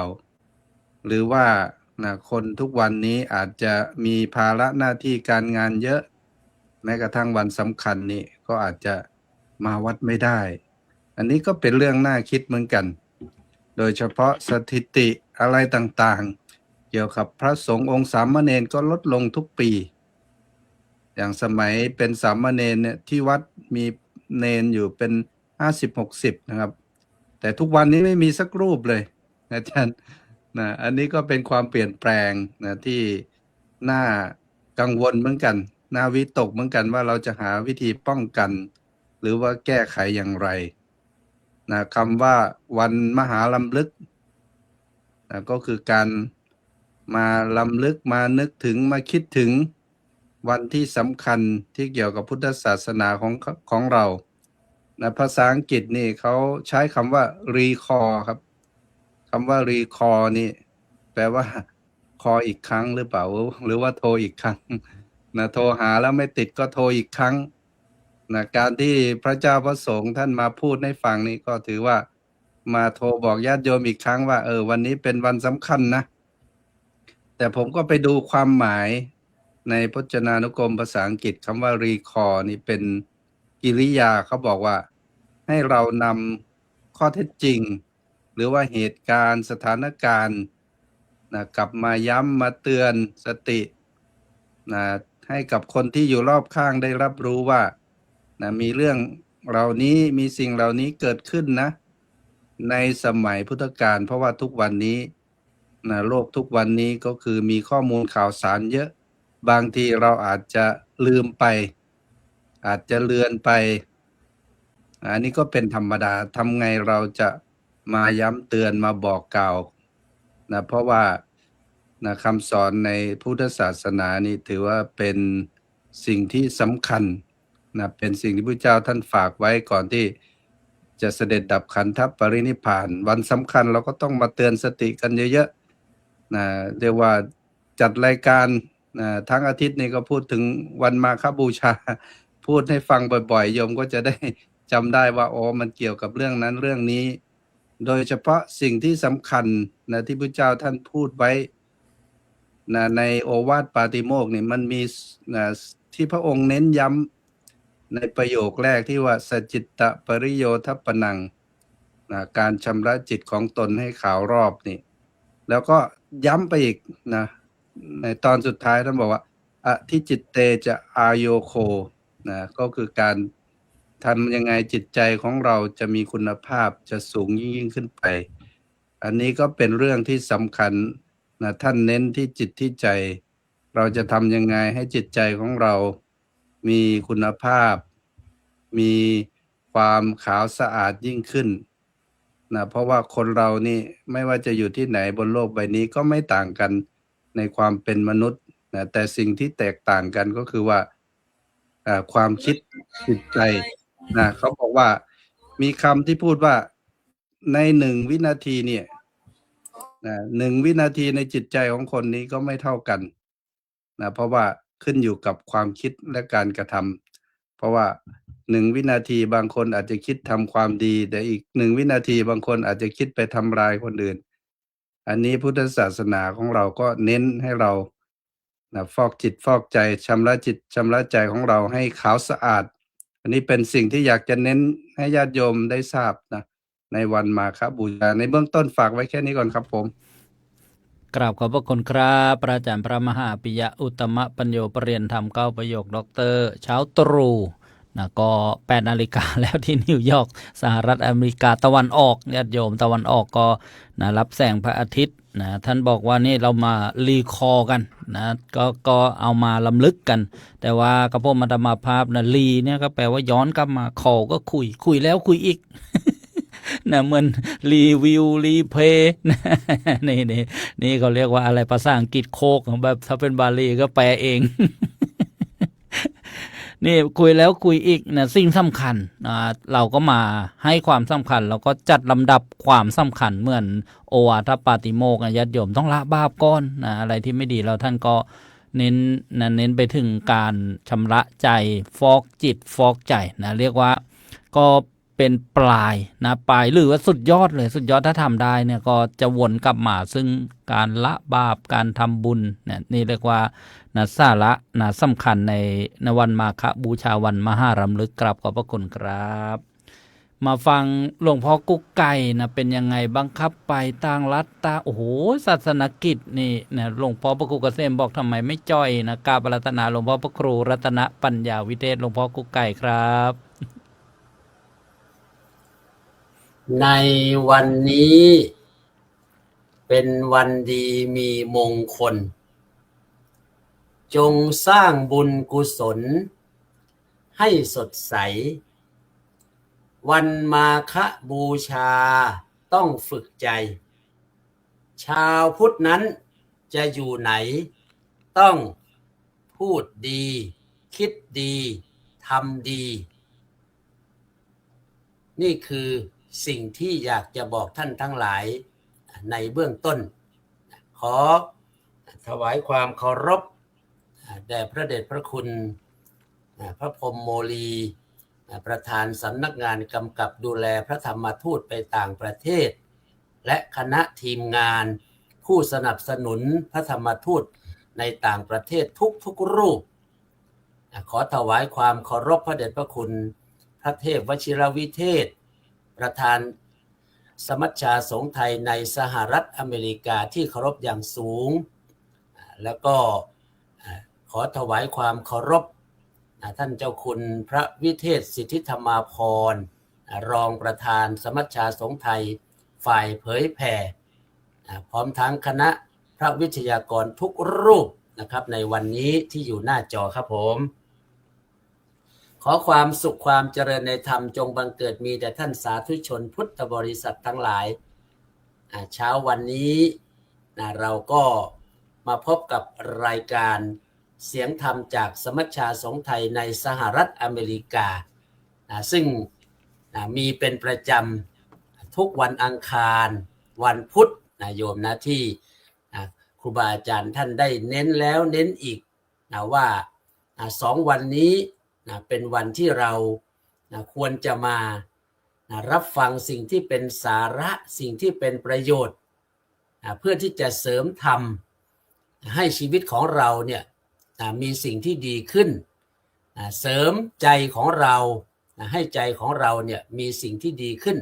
E: หรือว่าคนทุกวันนี้อาจจะมีภาระหน้าที่การงานเยอะแม้กระทั่งวันสำคัญนี่ก็อาจจะมาวัดไม่ได้อันนี้ก็เป็นเรื่องน่าคิดเหมือนกันโดยเฉพาะสถิติอะไรต่างๆเกี่ยวกับพระสงฆ์องค์สามเณรก็ลดลงทุกปีอย่างสมัยเป็นสามเณรเนี่ยที่วัดมีเนรอยู่เป็น50-60นะครับแต่ทุกวันนี้ไม่มีสักรูปเลยอาจารย์อันนี้ก็เป็นความเปลี่ยนแปลงที่น่ากังวลเหมือนกันน่าวิตกเหมือนกันว่าเราจะหาวิธีป้องกันหรือว่าแก้ไขอย่างไรคำว่าวันมหารำลึกก็คือการมาลำลึกมานึกถึงมาคิดถึงวันที่สำคัญที่เกี่ยวกับพุทธศาสนาของเราภาษาอังกฤษนี่เขาใช้คำว่า recall ครับคำว่า recall นี่แปลว่าคออีกครั้งหรือเปล่าหรือว่าโทรอีกครั้งโทรหาแล้วไม่ติดก็โทรอีกครั้งการที่พระเจ้าพระสงฆ์ท่านมาพูดให้ฟังนี่ก็ถือว่ามาโทรบอกญาติโยมอีกครั้งว่าวันนี้เป็นวันสำคัญนะแต่ผมก็ไปดูความหมายในพจนานุกรมภาษาอังกฤษคำว่า recall นี่เป็นกิริยาเขาบอกว่าให้เรานำข้อเท็จจริงหรือว่าเหตุการณ์สถานการณ์กลับมาย้ำมาเตือนสติให้กับคนที่อยู่รอบข้างได้รับรู้ว่ามีเรื่องเหล่านี้มีสิ่งเหล่านี้เกิดขึ้นนะในสมัยพุทธกาลเพราะว่าทุกวันนี้โลกทุกวันนี้ก็คือมีข้อมูลข่าวสารเยอะบางทีเราอาจจะลืมไปอาจจะเลือนไปอันนี้ก็เป็นธรรมดาทำไงเราจะมาย้ำเตือนมาบอกกล่าวเพราะว่าคำสอนในพุทธศาสนานี่ถือว่าเป็นสิ่งที่สำคัญเป็นสิ่งที่พระเจ้าท่านฝากไว้ก่อนที่จะเสด็จดับขันธปรินิพพานวันสำคัญเราก็ต้องมาเตือนสติกันเยอะๆเรียกว่าจัดรายการทั้งอาทิตย์นี่ก็พูดถึงวันมาฆบูชาพูดให้ฟังบ่อยๆโยมก็จะได้จำได้ว่ามันเกี่ยวกับเรื่องนั้นเรื่องนี้โดยเฉพาะสิ่งที่สำคัญที่พระเจ้าท่านพูดไว้ในโอวาทปาติโมกข์นี่มันมีที่พระองค์เน้นย้ำในประโยคแรกที่ว่าสัจจิตตปริโยทัปปนังการชำระจิตของตนให้ขาวรอบนี่แล้วก็ย้ำไปอีกในตอนสุดท้ายท่านบอกว่าอธิจิตเตจะอาโยโคก็คือการทำยังไงจิตใจของเราจะมีคุณภาพจะสูงยิ่งขึ้นไปอันนี้ก็เป็นเรื่องที่สำคัญท่านเน้นที่จิตที่ใจเราจะทำยังไงให้จิตใจของเรามีคุณภาพมีความขาวสะอาดยิ่งขึ้นเพราะว่าคนเรานี่ไม่ว่าจะอยู่ที่ไหนบนโลกใบนี้ก็ไม่ต่างกันในความเป็นมนุษย์แต่สิ่งที่แตกต่างกันก็คือว่าความคิดจิตใจเขาบอกว่ามีคำที่พูดว่าใน1 วินาทีเนี่ย 1 วินาทีในจิตใจของคนนี้ก็ไม่เท่ากันเพราะว่าขึ้นอยู่กับความคิดและการกระทำเพราะว่า1 วินาทีบางคนอาจจะคิดทำความดีแต่อีก1 วินาทีบางคนอาจจะคิดไปทำร้ายคนอื่นอันนี้พุทธศาสนาของเราก็เน้นให้เราฟอกจิตฟอกใจชำระจิตชำระใจของเราให้ขาวสะอาดอันนี้เป็นสิ่งที่อยากจะเน้นให้ญาติโยมได้ทราบในวันมาฆบูชาในเบื้องต้นฝากไว้แค่นี้ก่อนครับผม
B: กราบขอบพระคุณครับพระอาจารย์พระมหาปิยะอุตตมปัญโยปรริยนธรรม9ประโยคด็อกเตอร์เช้าตรู่ก็8 นาฬิกาแล้วที่นิวยอร์กสหรัฐอเมริกาตะวันออกญาติโยมตะวันออกก็รับแสงพระอาทิตย์ท่านบอกว่านี่เรามารีคอกันก็เอามาลำลึกกันแต่ว่ากระผมอาตมาภาพรีเนี่ยก็แปลว่าย้อนกลับมาคอก็คุยแล้วคุยอีก เหมือนรีวิวรีเพย์นี่เขาเรียกว่าอะไรภาษาอังกฤษโคกแบบถ้าเป็นบาลีก็แปลเอง นี่คุยแล้วคุยอีกสิ่งสำคัญเราก็มาให้ความสำคัญเราก็จัดลำดับความสำคัญเหมือนโอวาทปาติโมกข์ญาติโยมต้องละบาปก่อนอะไรที่ไม่ดีแล้วท่านก็เน้นไปถึงการชำระใจฟอกจิตฟอกใจเรียกว่าก็เป็นปลายปลายหรือว่าสุดยอดเลยสุดยอดถ้าทำได้เนี่ยก็จะวนกลับมาซึ่งการละบาปการทำบุญนี่เรียกว่าสาระสำคัญในวันมาฆบูชาวันมหารำลึกกราบขอบพระคุณครับมาฟังหลวงพ่อกุ๊กไก่เป็นยังไงบ้างครับไปต่างรัฐโอ้โหศาสนกิจนี่หลวงพ่อพระครูเกษมบอกทำไมไม่จ้อยกราบอาราธนาหลวงพ่อพระครูรัตนปัญญาวิเทศหลวงพ่อกุ๊กไก่ครับ
F: ในวันนี้เป็นวันดีมีมงคลจงสร้างบุญกุศลให้สดใสวันมาฆบูชาต้องฝึกใจชาวพุทธนั้นจะอยู่ไหนต้องพูดดีคิดดีทำดีนี่คือสิ่งที่อยากจะบอกท่านทั้งหลายในเบื้องต้นขอถวายความเคารพแด่พระเดชพระคุณพระพรหมโมลีประธานสำนักงานกำกับดูแลพระธรรมทูตไปต่างประเทศและคณะทีมงานผู้สนับสนุนพระธรรมทูตในต่างประเทศทุกรูปขอถวายความเคารพพระเดชพระคุณพระเทพวชิรวิเทศประธานสมัชชาสงฆ์ไทยในสหรัฐอเมริกาที่เคารพอย่างสูงแล้วก็ขอถวายความเคารพท่านเจ้าคุณพระวิเทศสิทธิธรรมาภรณ์รองประธานสมัชชาสงฆ์ไทยฝ่ายเผยแผ่พร้อมทั้งคณะพระวิทยากรทุกรูปนะครับในวันนี้ที่อยู่หน้าจอครับผมขอความสุขความเจริญในธรรมจงบังเกิดมีแด่ท่านสาธุชนพุทธบริษัททั้งหลายเช้าวันนี้เราก็มาพบกับรายการเสียงธรรมจากสมัชชาสงฆ์ไทยในสหรัฐอเมริกาซึ่งมีเป็นประจำทุกวันอังคารวันพุธโยมที่ครูบาอาจารย์ท่านได้เน้นแล้วเน้นอีกว่า2 วันนี้เป็นวันที่เราควรจะมารับฟังสิ่งที่เป็นสาระสิ่งที่เป็นประโยชน์เพื่อที่จะเสริมธรรมให้ชีวิตของเราเนี่ยมีสิ่งที่ดีขึ้นเสริมใจของเราให้ใจของเราเนี่ยมีสิ่งที่ดีขึ้น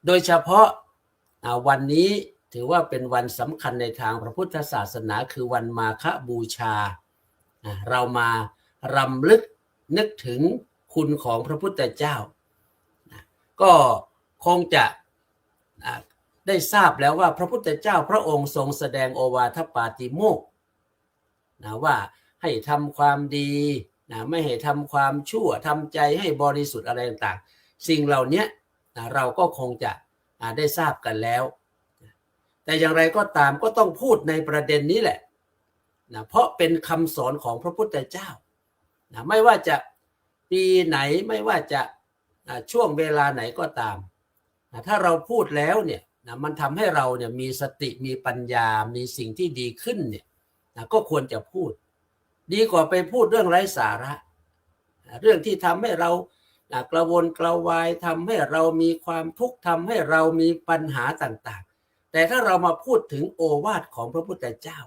F: โดยเฉพาะวันนี้ถือว่าเป็นวันสำคัญในทางพระพุทธศาสนาคือวันมาฆบูชาเรามารำลึกนึกถึงคุณของพระพุทธเจ้าก็คงจะได้ทราบแล้วว่าพระพุทธเจ้าพระองค์ทรงแสดงโอวาทปาติโมกข์ว่าให้ทำความดีไม่ให้ทำความชั่วทำใจให้บริสุทธิ์อะไรต่างๆสิ่งเหล่านี้เราก็คงจะได้ทราบกันแล้วแต่อย่างไรก็ตามก็ต้องพูดในประเด็นนี้แหละเพราะเป็นคำสอนของพระพุทธเจ้าไม่ว่าจะปีไหนไม่ว่าจะช่วงเวลาไหนก็ตามถ้าเราพูดแล้วเนี่ย นะมันทำให้เราเนี่ยมีสติมีปัญญามีสิ่งที่ดีขึ้นเนี่ยนะก็ควรจะพูดดีกว่าไปพูดเรื่องไร้สาระเรื่องที่ทำให้เรากระวนกระวายทำให้เรามีความทุกข์ทำให้เรามีปัญหาต่างๆแต่ถ้าเรามาพูดถึงโอวาทของพระพุทธเจ้า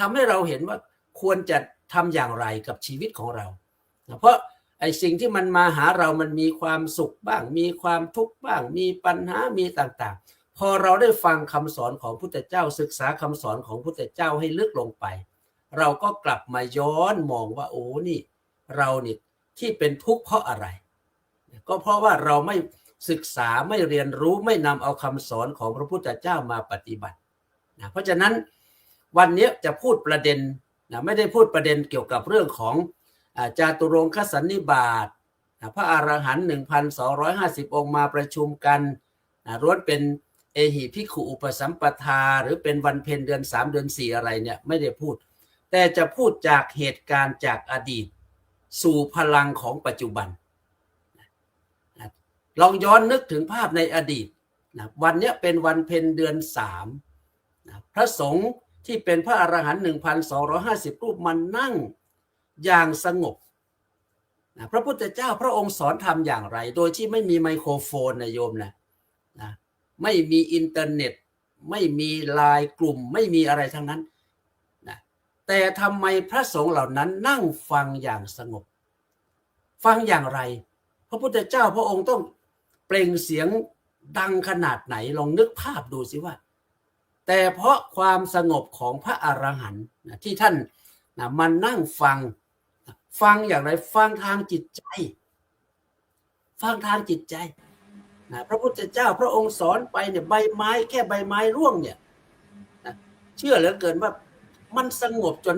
F: ทำให้เราเห็นว่าควรจะทำอย่างไรกับชีวิตของเราเพราะไอ้สิ่งที่มันมาหาเรามันมีความสุขบ้างมีความทุกข์บ้างมีปัญหามีต่างๆพอเราได้ฟังคำสอนของพุทธเจ้าศึกษาคำสอนของพุทธเจ้าให้ลึกลงไปเราก็กลับมาย้อนมองว่าโอ้นี่เรานี่ที่เป็นทุกข์เพราะอะไรก็เพราะว่าเราไม่ศึกษาไม่เรียนรู้ไม่นำเอาคำสอนของพระพุทธเจ้ามาปฏิบัตินะเพราะฉะนั้นวันนี้จะพูดประเด็นนะไม่ได้พูดประเด็นเกี่ยวกับเรื่องของจาตุรงคสันนิบาตพระอรหันต์ 1,250 องค์มาประชุมกันล้วนเป็นเอหิภิกขุอุปสัมปทาหรือเป็นวันเพ็ญเดือน3เดือน4อะไรเนี่ยไม่ได้พูดแต่จะพูดจากเหตุการณ์จากอดีตสู่พลังของปัจจุบันลองย้อนนึกถึงภาพในอดีตวันนี้เป็นวันเพ็ญเดือน3พระสงฆ์ที่เป็นพระอรหันต์ 1,250 รูปมานั่งอย่างสงบพระพุทธเจ้าพระองค์สอนทำอย่างไรโดยที่ไม่มีไมโครโฟนนะโยมนะไม่มีอินเทอร์เน็ตไม่มีไลน์กลุ่มไม่มีอะไรทั้งนั้นนะแต่ทำไมพระสงฆ์เหล่านั้นนั่งฟังอย่างสงบฟังอย่างไรพระพุทธเจ้าพระองค์ต้องเปล่งเสียงดังขนาดไหนลองนึกภาพดูสิว่าแต่เพราะความสงบของพระอรหันต์ที่ท่านมานั่งฟังอย่างไรฟังทางจิตใจฟังทางจิตใจพระพุทธเจ้าพระองค์สอนไปเนี่ยใบไม้แค่ใบไม้ร่วงเนี่ยเชื่อเหลือเกินว่ามันสงบจน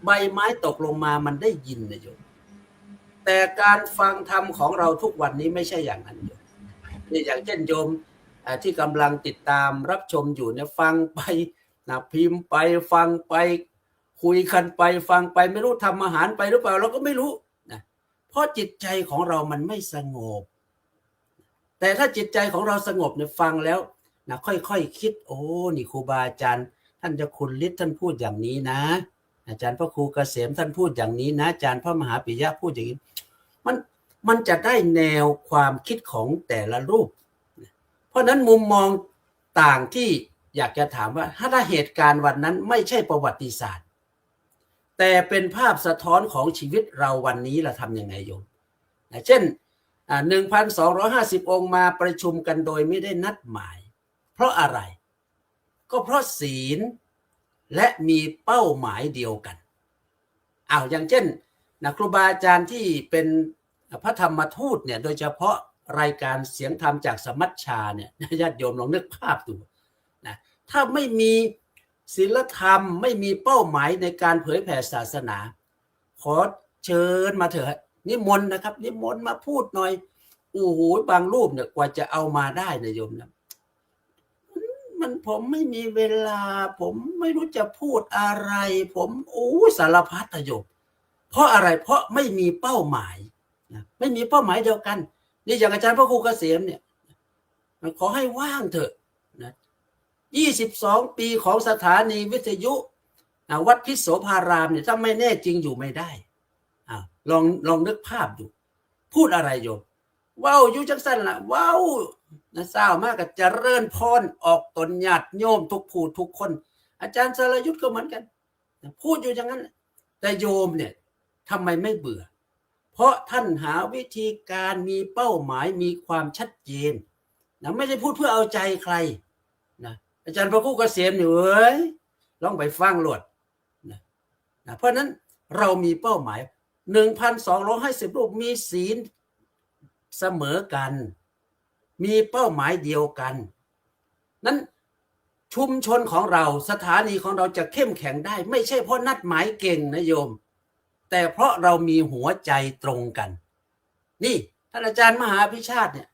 F: ใบไม้ตกลงมามันได้ยินนะโยมแต่การฟังธรรมของเราทุกวันนี้ไม่ใช่อย่างนั้นโยมนี่อย่างเช่นโยมที่กำลังติดตามรับชมอยู่เนี่ยฟังไปพิมพ์ไปฟังไปคุยกันไปฟังไปไม่รู้ทำอาหารไปหรือเปล่าเราก็ไม่รู้นะเพราะจิตใจของเรามันไม่สงบแต่ถ้าจิตใจของเราสงบเนี่ยฟังแล้วนะค่อยๆคิดโอ้นี่ครูบาอาจารย์ท่านเจ้าคุณฤทธิ์ท่านพูดอย่างนี้นะอาจารย์พระครูเกษมท่านพูดอย่างนี้นะอาจารย์พระมหาปิยะพูดอย่างนี้มันจะได้แนวความคิดของแต่ละรูปเพราะนั้นมุมมองต่างที่อยากจะถามว่าถ้าเหตุการณ์วันนั้นไม่ใช่ประวัติศาสตร์แต่เป็นภาพสะท้อนของชีวิตเราวันนี้เราทำยังไงโยมเช่น1,250 องค์มาประชุมกันโดยไม่ได้นัดหมายเพราะอะไรก็เพราะศีลและมีเป้าหมายเดียวกันอย่างเช่นครูบาอาจารย์ที่เป็นพระธรรมทูตเนี่ยโดยเฉพาะรายการเสียงธรรมจากสมัชชาเนี่ยญาติโยมลองนึกภาพดูนะถ้าไม่มีศีลธรรมไม่มีเป้าหมายในการเผยแผ่ศาสนาขอเชิญมาเถอะนิมนต์นะครับนิมนต์มาพูดหน่อยโอ้โหบางรูปเนี่ยกว่าจะเอามาได้นะโยมนะผมไม่มีเวลาผมไม่รู้จะพูดอะไรผมสารพัดนะโยมเพราะอะไรเพราะไม่มีเป้าหมายนะไม่มีเป้าหมายเดียวกันนี่อย่างอาจารย์พระครูเกษมเนี่ยขอให้ว่างเถอะนะ22 ปีของสถานีวิทยุวัดพิโสภารามเนี่ยถ้าไม่แน่จริงอยู่ไม่ได้ลองนึกภาพดูพูดอะไรโยมว้าวอยู่จังสั้นล่ะว้าวนะเศร้ามากกับเจริญพรออกตนญาติโยมทุกผู้ทุกคนอาจารย์สรยุทธก็เหมือนกันพูดอยู่อย่างนั้นแต่โยมเนี่ยทำไมไม่เบื่อเพราะท่านหาวิธีการมีเป้าหมายมีความชัดเจนนะไม่ได้พูดเพื่อเอาใจใครนะอาจารย์พระครูเกษมเนี่ยลองไปฟังโลดนะเพราะนั้นเรามีเป้าหมาย 1,250 รูปมีศีลเสมอกันมีเป้าหมายเดียวกันนั้นชุมชนของเราสถานีของเราจะเข้มแข็งได้ไม่ใช่เพราะนัดหมายเก่งนะโยมแต่เพราะเรามีหัวใจตรงกันนี่ท่านอาจารย์มหาพิชาติเนี่ย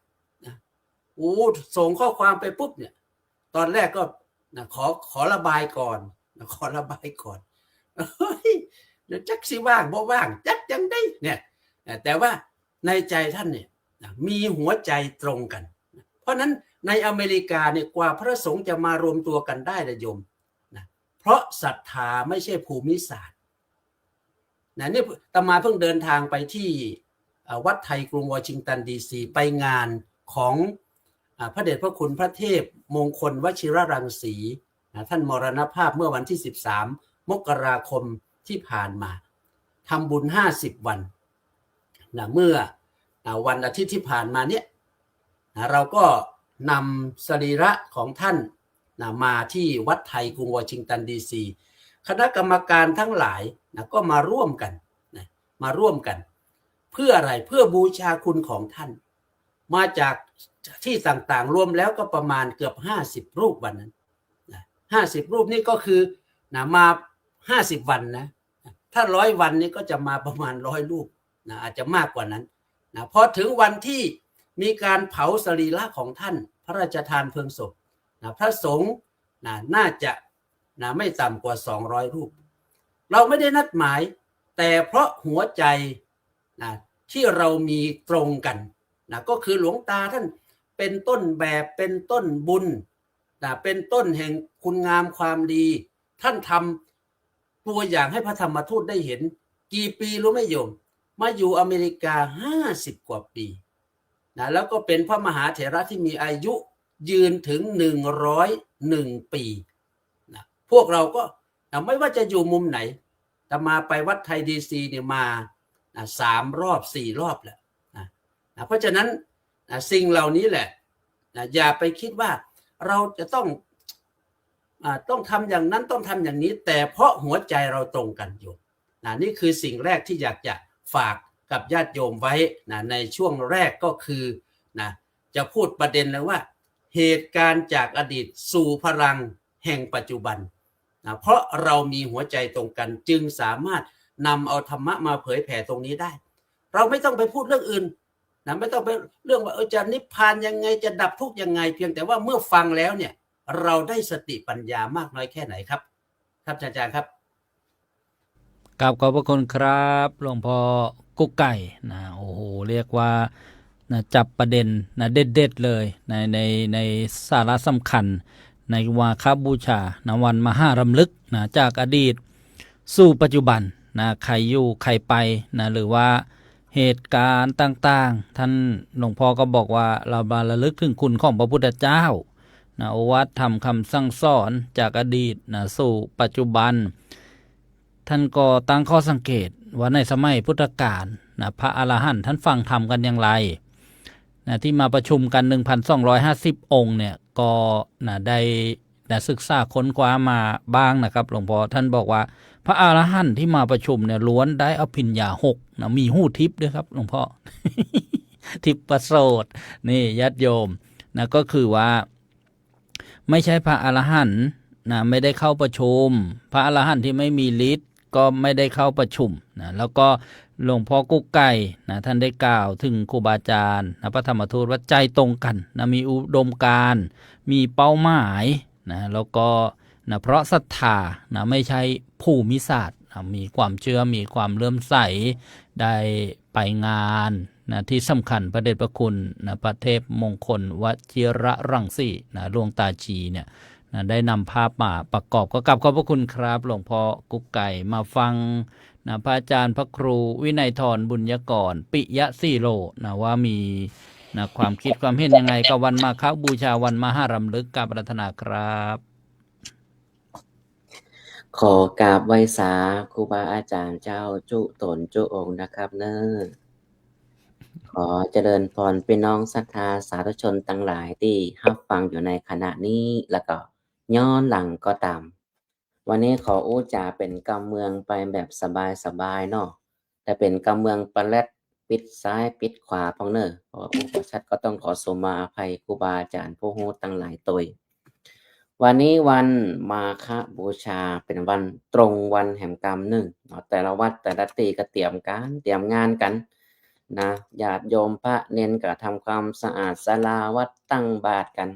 F: ส่งข้อความไปปุ๊บเนี่ยตอนแรกก็ขอระบายก่อนขอระบายก่อนเดี๋ยวจักสิว่างบ่ว่างจักยังได้เนี่ยแต่ว่าในใจท่านเนี่ยมีหัวใจตรงกัน เพราะนั้นในอเมริกาเนี่ยกว่าพระสงฆ์จะมารวมตัวกันได้นะโยมนะเพราะศรัทธาไม่ใช่ภูมิศาสตร์นะนี่อาตมาเพิ่งเดินทางไปที่วัดไทยกรุงวอชิงตันดีซีไปงานของพระเดชพระคุณพระเทพมงคลวชิรรังสีท่านมรณภาพเมื่อวันที่13 มกราคมที่ผ่านมาทำบุญ50 วันนะเมื่อวันอาทิตย์ที่ผ่านมาเนี่ยนะเราก็นำสรีระของท่านนะมาที่วัดไทยกรุงวอชิงตันดีซีคณะกรรมการทั้งหลายนะก็มาร่วมกันนะมาร่วมกันเพื่ออะไรเพื่อบูชาคุณของท่านมาจากที่ต่างๆรวมแล้วก็ประมาณเกือบ50 รูปวันนั้นนะ50 รูปนี่ก็คือนะมา50 วันนะถ้า100 วันนี้ก็จะมาประมาณ100 รูปนะอาจจะมากกว่านั้นนะพอถึงวันที่มีการเผาสรีระของท่านพระราชทานเพลิงศพนะพระสงฆ์นะน่าจะนะไม่ต่ำกว่า200 รูปเราไม่ได้นัดหมายแต่เพราะหัวใจนะที่เรามีตรงกันนะก็คือหลวงตาท่านเป็นต้นแบบเป็นต้นบุญนะเป็นต้นแห่งคุณงามความดีท่านทำตัวอย่างให้พระธรรมทูตได้เห็นกี่ปีรู้ไหมโยมมาอยู่อเมริกา50 กว่าปีนะแล้วก็เป็นพระมหาเถระที่มีอายุยืนถึง101 ปีนะพวกเราก็ไม่ว่าจะอยู่มุมไหนแต่มาไปวัดไทยดีซีเนี่ยมา3 รอบ 4 รอบแล้วนะเพราะฉะนั้นสิ่งเหล่านี้แหละนะอย่าไปคิดว่าเราจะต้องทำอย่างนั้นต้องทำอย่างนี้แต่เพราะหัวใจเราตรงกันอยู่นะนี่คือสิ่งแรกที่อยากจะฝากกับญาติโยมไว้นะในช่วงแรกก็คือนะจะพูดประเด็นเลยว่าเหตุการณ์จากอดีตสู่พลังแห่งปัจจุบันนะเพราะเรามีหัวใจตรงกันจึงสามารถนำเอาธรรมะมาเผยแผ่ตรงนี้ได้เราไม่ต้องไปพูดเรื่องอื่นนะไม่ต้องไปเรื่องว่าจะนิพพานยังไงจะดับทุกข์ยังไงเพียงแต่ว่าเมื่อฟังแล้วเนี่ยเราได้สติปัญญามากน้อยแค่ไหนครับครับอาจารย์ครับ
B: กราบขอบพระคุณครับหลวงพ่อกุ๊กไก่นะโอ้โหเรียกว่านะจับประเด็นนะเด็ดๆเลยในสาระสำคัญในวาคบูชานะวันมหารำลึกนะจากอดีตสู่ปัจจุบันนะใครอยู่ใครไปนะหรือว่าเหตุการณ์ต่างๆท่านหลวงพ่อก็บอกว่าเราระลึกถึงคุณของพระพุทธเจ้านะโอวาทธรรมคำสั่งสอนจากอดีตนะสู่ปัจจุบันท่านก็ตั้งข้อสังเกตว่าในสมัยพุทธกาลนะพระอรหันต์ท่านฟังธรรมกันอย่างไรนะที่มาประชุมกัน 1,250 องค์เนี่ยก็นะได้ศึกษาค้นคว้ามาบ้างนะครับหลวงพ่อท่านบอกว่าพระอรหันต์ที่มาประชุมเนี่ยล้วนได้อภิญญา6นะมีหูทิพย์ด้วยครับหลวงพ่อ ทิพย์ประเสริฐนี่ญาติโยมนะก็คือว่าไม่ใช่พระอรหันต์นะไม่ได้เข้าประชุมพระอรหันต์ที่ไม่มีฤทธิ์ก็ไม่ได้เข้าประชุมนะแล้วก็หลวงพ่อกุ๊กไก่นะท่านได้กล่าวถึงครูบาอาจารย์นะพระธรรมทูตว่าใจตรงกันนะมีอุดมการณ์มีเป้าหมายนะแล้วก็นะเพราะศรัทธานะไม่ใช่ภูมิศาสตร์นะมีความเชื่อมีความเลื่อมใสได้ไปงานนะที่สำคัญพระเดชพระคุณนะพระเทพมงคลวชิรรังสีนะหลวงตาจีเนี่ยนะได้นำภาพมาประกอบก็กลับขอบพระคุณครับหลวงพ่อกุ๊กไก่มาฟังนะพระอาจารย์พระครูวินัยธรบุญยกรปิยะสีโลนะว่ามีนะความคิดความเห็นยังไงกับวันมาฆบูชาวันมหารำลึกกับปรารถนาครับ
G: ขอกราบไหว้สาครูบาอาจารย์เจ้าจุตนจุองค์นะครับเนอะขอเจริญพรพี่น้องศรัทธาสาธุชนทั้งหลายที่รับฟังอยู่ในขณะนี้แล้วก็ย้อนหลังก็ตามวันนี้ขออู้จาเป็นกำเมืองไปแบบสบายๆเนาะแต่เป็นกำเมืองปะแลดปิดซ้ายปิดขวาพองเนอะขออู้ประชัดก็ต้องขอสมาอภัยครูบาอาจารย์ผู้ฮู้ทั้งหลายตัววันนี้วันมาฆบูชาเป็นวันตรงวันแห่งกรรมหนึ่งแต่ละวัดแต่ละตีก็เตรียมงานกันนะญาติโยมพระเน้นก็ทำความสะอาดศาลาวัดตั้งบาตรกัน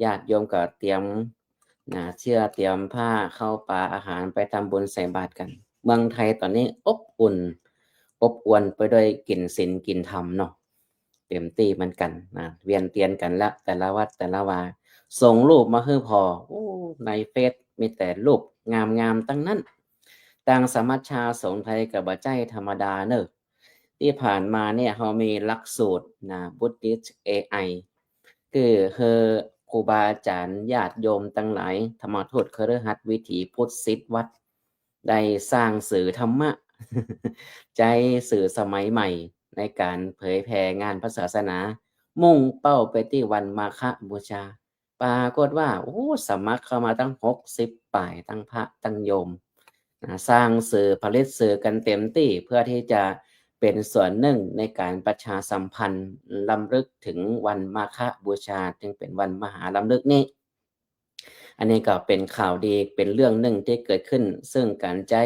G: ญาติโยมก็เตรียมเชื่อเตรียมผ้าเข้าป่าอาหารไปทำบุญใส่บาตรกันเมืองไทยตอนนี้อบอุ่นไปด้วยกลิ่นศีลกลิ่นธรรมเนาะเ ต็มที่เหมือนกันนะเวียนเทียนกันละแต่ละวัดแต่ละวาส่งรูปมาให้พอโอ้ในเฟซมีแต่รูปงามๆตั้งนั้นต่างสมัชชาสงฆ์ไทยกับบ่ใจธรรมดาเนอะที่ผ่านมาเนี่ยเรามีหลักสูตรนะ Buddhist AI คือครูบาอาจารย์ญาติโยมตั้งหลายธรรมทูตคฤหัสถ์วิถีพุทธศิษย์วัดได้สร้างสื่อธรรมะ ใจสื่อสมัยใหม่ในการเผยแผ่งานพระศาสนา มุ่งเป้าไปที่วันมาฆบูชา ปรากฏว่าโอ้สมัครเข้ามาตั้ง60ป่ายตั้งพระตั้งโยมสร้างสื่อผลิตสื่อกันเต็มที่เพื่อที่จะเป็นส่วนหนึ่งในการประชาสัมพันธ์รำลึกถึงวันมาฆบูชาจึงเป็นวันมหารำลึกนี้ อันนี้ก็เป็นข่าวดีเป็นเรื่องหนึ่งที่เกิดขึ้นซึ่งการใช้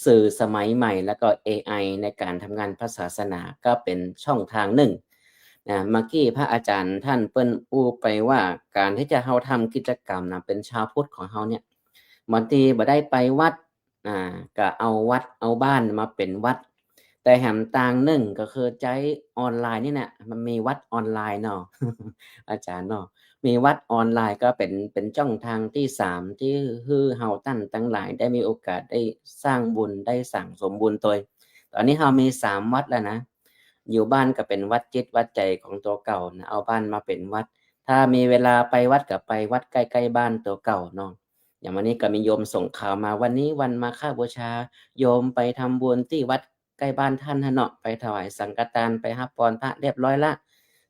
G: สื่อสมัยใหม่แล้วก็ AI ในการทำงานพระศาสนาก็เป็นช่องทางหนึ่งนะเมื่อกี้พระอาจารย์ท่านเปิ้นอู้ไปว่าการที่จะเฮาทำกิจกรรมนะเป็นชาวพุทธของเฮาเนี่ยบางทีบ่ได้ไปวัดก็เอาวัดเอาบ้านมาเป็นวัดแต่แหมต่างหนึ่งก็คือใช้ออนไลน์นี่นะมันมีวัดออนไลน์เนาะ อาจารย์เนาะมีวัดออนไลน์ก็เป็นช่องทางที่3ที่เฮาตั้นทั้งหลายได้มีโอกาสได้สร้างบุญได้สั่งสมบุญตัวตอนนี้เฮามี3วัดแล้วนะอยู่บ้านก็เป็นวัดจิตวัดใจของตัวเก่านะเอาบ้านมาเป็นวัดถ้ามีเวลาไปวัดก็ไปวัดใกล้ๆบ้านตัวเก่าเนาะอย่างวันนี้ก็มีโยมส่งข่าวมาวันนี้วันมาฆบูชาโยมไปทำบุญที่วัดใกล้บ้านท่านเนาะไปถวายสังฆทานไปรับพรพระเรียบร้อยละ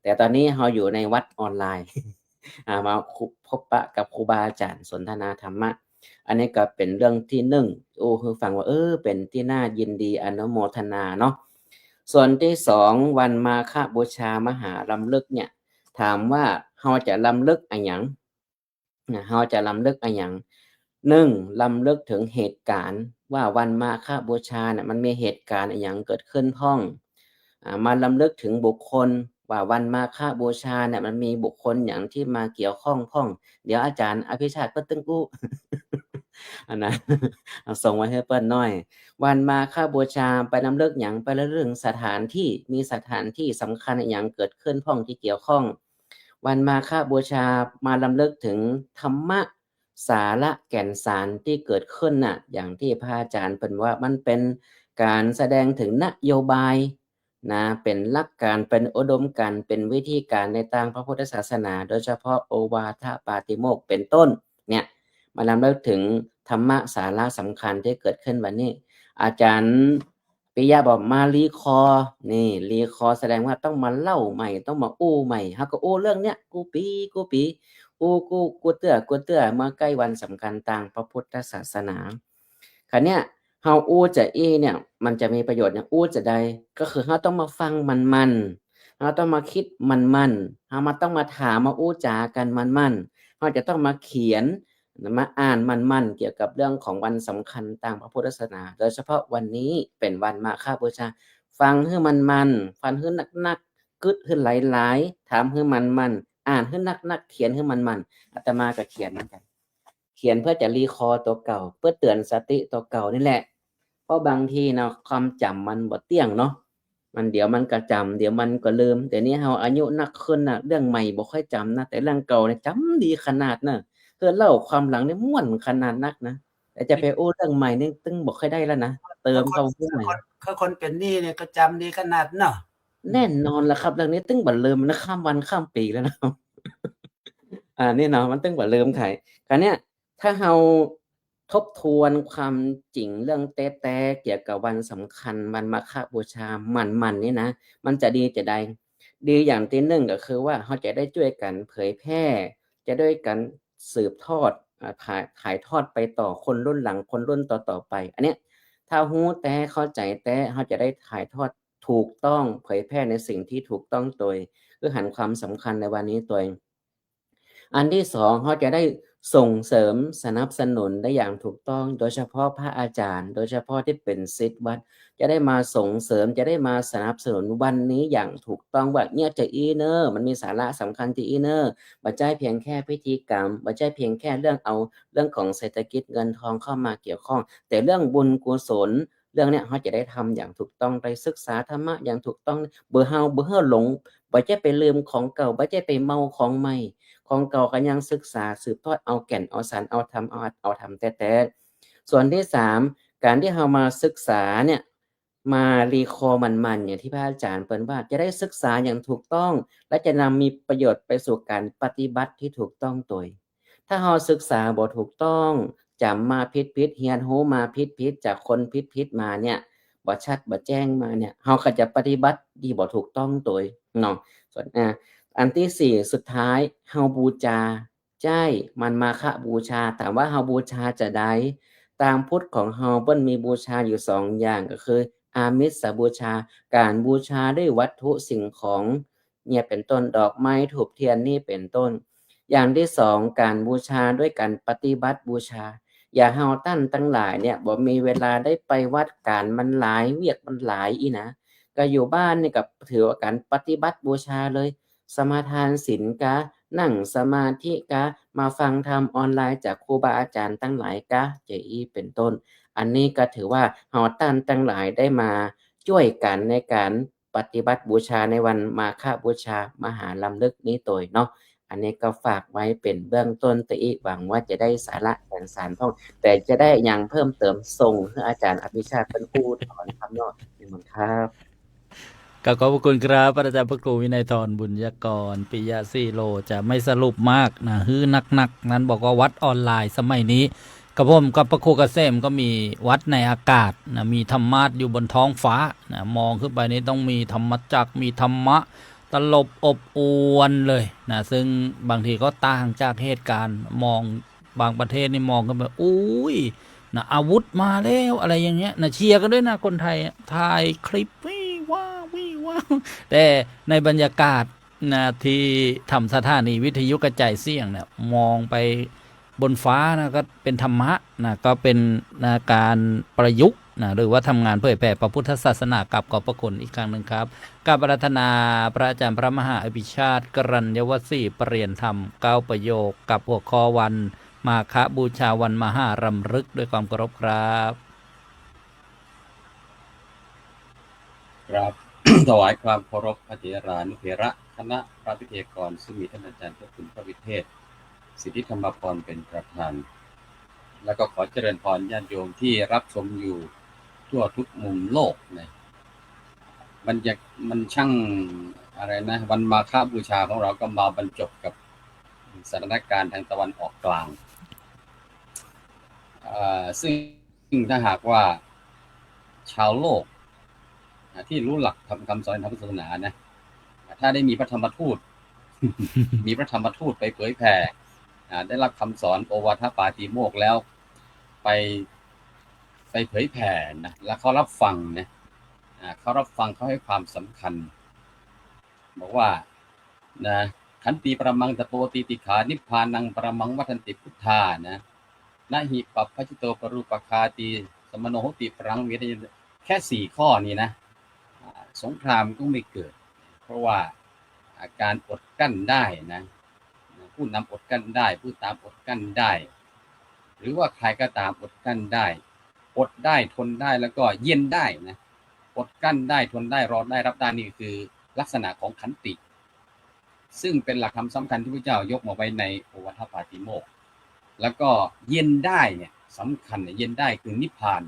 G: แต่ตอนนี้เฮาอยู่ในวัดออนไลน์ มาพบปะกับครูบาอาจารย์สนทนาธรรมะอันนี้ก็เป็นเรื่องที่1คือฟังว่าเป็นที่น่ายินดีอนุโมทนาเนาะส่วนที่2วันมาฆบูชามหารำลึกเนี่ยถามว่าเฮาจะรำลึกอะไรหยังเฮาจะรำลึกอะไรหยัง1รำลึกถึงเหตุการณ์ว่าวันมาฆบูชาเนี่ยมันมีเหตุการณ์อะไรหยังเกิดขึ้นพ้องมารำลึกถึงบุคคลว่าวันมาฆบูชาเนี่ยมันมีบุคคลอย่างที่มาเกี่ยวข้องพ้องเดี๋ยวอาจารย์อภิชาติเปิ้นตึงกู้ อันนั้น ส่งไว้ให้เปิ้นหน่อยวันมาฆบูชาไปรำลึกหยังไปเรื่องสถานที่มีสถานที่สำคัญหยังเกิดขึ้นพ้องที่เกี่ยวข้องวันมาฆบูชามารำลึกถึงธรรมะสาระแก่นสารที่เกิดขึ้นน่ะอย่างที่พระอาจารย์เปิ้นว่ามันเป็นการแสดงถึงนโยบายนะเป็นหลักการเป็นอุดมการณ์เป็นวิธีการในทางพระพุทธศาสนาโดยเฉพาะโอวาทปาติโมกข์เป็นต้นเนี่ยมารำลึกถึงธรรมะสาระสำคัญที่เกิดขึ้นวันนี้อาจารย์ปิยะบอกมารีคอนี่รีคอแสดงว่าต้องมาเล่าใหม่ต้องมาอู้ใหม่เฮาก็อู้เรื่องเนี้ยกูปีกูเตื้อเมื่อใกล้วันสำคัญทางพระพุทธศาสนาคราวเนี้ยเฮาอู้จะเนี่ยมันจะมีประโยชน์อย่างอู้จะใดก็คือเฮาต้องมาฟังมันเฮาต้องมาคิดมันเฮามาต้องมาถามมาอู้จากันมันเฮาจะต้องมาเขียนมาอ่านมันเกี่ยวกับเรื่องของวันสำคัญทางพระพุทธศาสนาโดยเฉพาะวันนี้เป็นวันมาฆบูชาฟังให้มันฟังให้หนักๆกึดให้หลายๆถามให้มันอ่านให้หนักๆเขียนให้มันอาตมาก็เขียนเหมือนกันเขียนเพื่อจะรีคอร์ตัวเก่าเพื่อเตือนสติตัวเก่านี่แหละเพราะบางทีเนาะความจำมันบ่เที่ยงเนาะมันเดี๋ยวมันก็จำเดี๋ยวมันก็ลืมแต่นี้เฮาอายุนักขึ้นน่ะเรื่องใหม่บ่ค่อยจำนะแต่เรื่องเก่าเนี่ยจำดีขนาดน่ะเล่าความหลังนี่ม่วนขนาดนักนะแต่จะไปอู้เรื่องใหม่นี่ตึงบ่ค่อยได้แล้วนะเติมเข้าเรื่องใหม่
F: คนเป็นหนี้เนี่ยก็จำดีขนาดเนาะ
G: แน่นอนล่ะครับเรื่องนี้ตึงบ่ลืมนะข้ามวันข้ามปีแล้วนะ นี่เนาะมันตึงบ่ลืมไผคราวเนี้ยถ้าเฮาทบทวนความจริงเรื่องแต๊ๆเกี่ยวกับวันสำคัญวันมาฆบูชามันนี่นะมันจะดีจะใดดีอย่างที่1ก็คือว่าเฮาจะได้ช่วยกันเผยแพร่จะด้วยกันสืบทอดถ่ายทอดไปต่อคนรุ่นหลังคนรุ่นต่อๆไปอันเนี้ยถ้าฮู้แต่เข้าใจแต่เฮาจะได้ถ่ายทอดถูกต้องเผยแพร่ในสิ่งที่ถูกต้องโดยคือหันความสำคัญในวันนี้ตัวอันที่2เขาจะได้ส่งเสริมสนับสนุนได้อย่างถูกต้องโดยเฉพาะพระอาจารย์โดยเฉพาะที่เป็นศิษย์วัดจะได้มาส่งเสริมจะได้มาสนับสนุนวันนี้อย่างถูกต้องว่าเนี่ยจะเนอร์มันมีสาระสำคัญที่เนอร์บ่ใช่เพียงแค่พิธีกรรมบ่ใช่เพียงแค่เรื่องเอาเรื่องของเศรษฐกิจเงินทองเข้ามาเกี่ยวข้องแต่เรื่องบุญกุศล เรื่องเนี้ยเขาจะได้ทำอย่างถูกต้องได้ศึกษาธรรมะอย่างถูกต้องเบอเฮาหลงบ่ใช่ไปลืมของเก่าบ่ใช่ไปเมาของใหม่ของเก่าก็ยังศึกษาสืบทอดเอาแก่นเอาสารเอาธรรมเอาธรรมแท้ๆส่วนที่3การที่เรามาศึกษาเนี่ยมารีคอร์มันๆอย่างที่พระอาจารย์เปิ้นว่าจะได้ศึกษาอย่างถูกต้องและจะนำมีประโยชน์ไปสู่การปฏิบัติที่ถูกต้องโดยถ้าเราศึกษาบ่ถูกต้องจำมาผิดๆเรียนรู้มาผิดๆจากคนผิดๆมาเนี่ยบ่ชัดบ่แจ้งมาเนี่ยเราก็จะปฏิบัติที่บ่ถูกต้องโดยเนาะส่วนอันที่4สุดท้ายเราบูชาใช่มันมาฆบูชาถามว่าเราบูชาจะได้ตามพุทธของเราเปิ้นมีบูชาอยู่2อย่างก็คืออามิสบูชาการบูชาด้วยวัตถุสิ่งของเนี่ยเป็นต้นดอกไม้ธูปเทียนนี่เป็นต้นอย่างที่2การบูชาด้วยการปฏิบัติบูชาอย่าเฮาตั้นทั้งหลายเนี่ยบ่มีเวลาได้ไปวัดการมันหลายเวียกมันหลายอีนะก็อยู่บ้านนี่ก็ถือว่าการปฏิบัติบูชาเลยสมาทานศีลกะนั่งสมาธิกะมาฟังธรรมออนไลน์จากครูบาอาจารย์ทั้งหลายกะจะอีเป็นต้นอันนี้ก็ถือว่าเฮาตั้นทั้งหลายได้มาช่วยกันในการปฏิบัติบูชาในวันมาฆบูชามหาลำลึกนี้โดยเนาะอันนี้ก็ฝากไว้เป็นเบื้องต้นแต่อีกหวังว่าจะได้สาระแก่นสารพ่องแต่จะได้ยังเพิ่มเติมส่งให้อาจารย์อภิชาติเป็นผู้ถอนครับเนาะนี่มันครับ
B: ก็ขอบพระคุณครับพระอาจารย์พระครูวินัยธรบุญยกรปิยะซีโลจะไม่สรุปมากนะฮื้อนักนั้นบอกว่าวัดออนไลน์สมัยนี้กระผมกับพระครูเกษมก็มีวัดในอากาศนะมีธรรมะอยู่บนท้องฟ้านะมองขึ้นไปนี้ต้องมีธรรมจักรมีธรรมะตลบอบอวนเลยนะซึ่งบางทีก็ต่างจากเหตุการณ์มองบางประเทศนี่มองกันแบบอุ้ยนะอาวุธมาแล้วอะไรอย่างเงี้ยนะเชียร์กันด้วยนะคนไทยถ่ายคลิปว้าวแต่ในบรรยากาศนะที่ทำสถานีวิทยุกระจายเสียงเนี่ยมองไปบนฟ้านะก็เป็นธรรมะนะก็เป็นนะการประยุกต์นะหรือว่าทำงานเผยแผ่พระพุทธศาสนากับขอบพระคุณอีกครั้งหนึ่งครับกับอาราธนาพระอาจารย์พระมหาอภิชาติกรัญยวสีเปลี่ยนธรรม9ประโยคกับหัวข้อวันมาฆบูชาวันมหารำลึกด้วยความเคารพครับ
H: ครับ ถวายความเคารพพระเถรานุเถระคณะพระพิธีกรซึ่งมีท่านอาจารย์เจ้าคุณพระวิเทศสิทธิธรรมพรเป็นประธานแล้วก็ขอเจริญพรญาติโยมที่รับชมอยู่ทั่วทุกมุมโลกนะมันช่างอะไรนะวันมาฆบูชาของเราก็มาบรรจบกับสถานการณ์ทางตะวันออกกลางซึ่งถ้าหากว่าชาวโลกที่รู้หลักคำสอนทางพุทธศาสนานะถ้าได้มีพระธรรมทูต มีพระธรรมทูตไปเผยแผ่ได้รับคำสอนโอวาทปาติโมกข์แล้วไปเผยแผ่นะแล้วเขารับฟังนะเขารับฟังเขาให้ความสำคัญบอกว่านะขันติปรมังตโปติติขานิพพานังปรมังวัฏันติพุทธานะนะหิปัปพจิโตปรูปคาติสมโนโหติปรังเวทแค่4ข้อนี้นะสงครามก็ไม่เกิดเพราะว่าการอดกั้นได้นะผู้นำอดกั้นได้ผู้ตามอดกั้นได้หรือว่าใครก็ตามอดกั้นได้อดได้ทนได้แล้วก็เย็นได้นะอดกั้นได้ทนได้รอได้รับได้นี่คือลักษณะของขันติซึ่งเป็นหลักธรรมสำคัญที่พระเจ้ายกมาไว้ในโอวาทปาติโมกข์แล้วก็เย็นได้เนี่ยสำคัญเย็นได้คือนิพพาน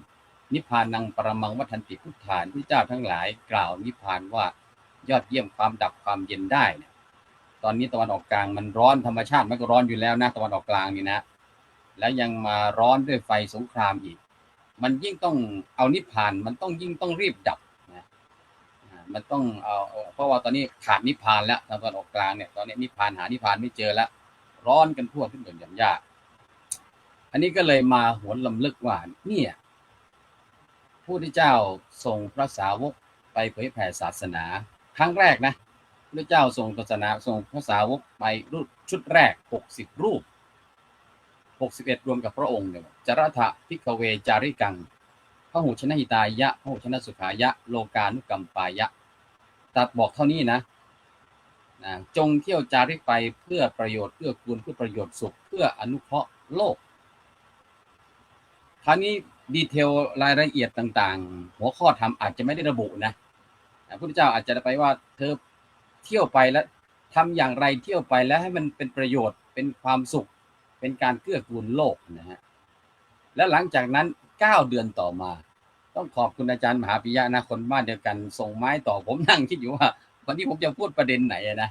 H: นังปรมังวัฏันติพุทธาที่เจ้าทั้งหลายกล่าวนิพพานว่ายอดเยี่ยมความดับความเย็นได้เนี่ยตอนนี้ตะวันออกกลางมันร้อนธรรมชาติมันก็ร้อนอยู่แล้วนะตะวันออกกลางนี่นะแล้วยังมาร้อนด้วยไฟสงครามอีกมันยิ่งต้องเอานิพพานมันต้องยิ่งต้องรีบดับนะมันต้องเอาเพราะว่าตอนนี้ขาดนิพพานแล้วตะวันออกกลางเนี่ยตอนนี้นิพพานหานิพพานไม่เจอแล้วร้อนกันทั่วทุกหย่อมย่ำยากอันนี้ก็เลยมาหวนลำลึกว่าเนี่ยผู้ที่เจ้าส่งพระสาวกไปเผยแผ่ศาสนาครั้งแรกนะพระเจ้าส่งศาสนาส่งพระสาวกไปรูปชุดแรก60รูป61รวมกับพระองค์เนี่ยจรถะภิกขเวจาริกังพหุชนะหิตายะพหุชนะสุขายะโลกานุกัมปายะตัดบอกเท่านี้นะจงเที่ยวจาริกไปเพื่อประโยชน์เพื่อกูลเพื่อประโยชน์สุขเพื่ออนุเคราะห์โลกคราวนี้ ดีเทลรายละเอียดต่างๆหัวข้อธรรมอาจจะไม่ได้ระบุนะพระพุทธเจ้าอาจจะไปว่าเธอเที่ยวไปแล้วทำอย่างไรเที่ยวไปแล้วให้มันเป็นประโยชน์เป็นความสุขเป็นการเกื้อกูลโลกนะฮะแล้วหลังจากนั้น9 เดือนต่อมาต้องขอบคุณอาจารย์มหาปิยะนะคนบ้านเดียวกันส่งไม้ต่อผมนั่งคิดอยู่ว่าวันนี้ผมจะพูดประเด็นไหนนะ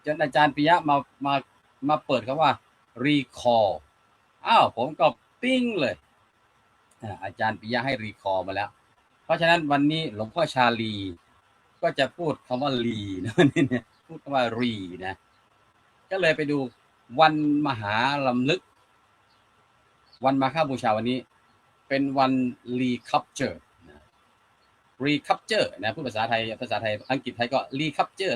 H: จนอาจารย์ปิยะมาเปิดคำว่า recall อ้าวผมก็ปิ้งเลยอาจารย์ปิยะให้รีคอร์มาแล้วเพราะฉะนั้นวันนี้หลวงพ่อชาลีก็จะพูดคำว่ารีนะนี่เนี่ยพูดคำว่ารีนะก็เลยไปดูวันมหาลำลึกวันมาฆบูชาวันนี้เป็นวันรีคัปเจอร์รีคัปเจอร์นะพูดภาษาไทยอังกฤษไทยก็รีคัปเจอร์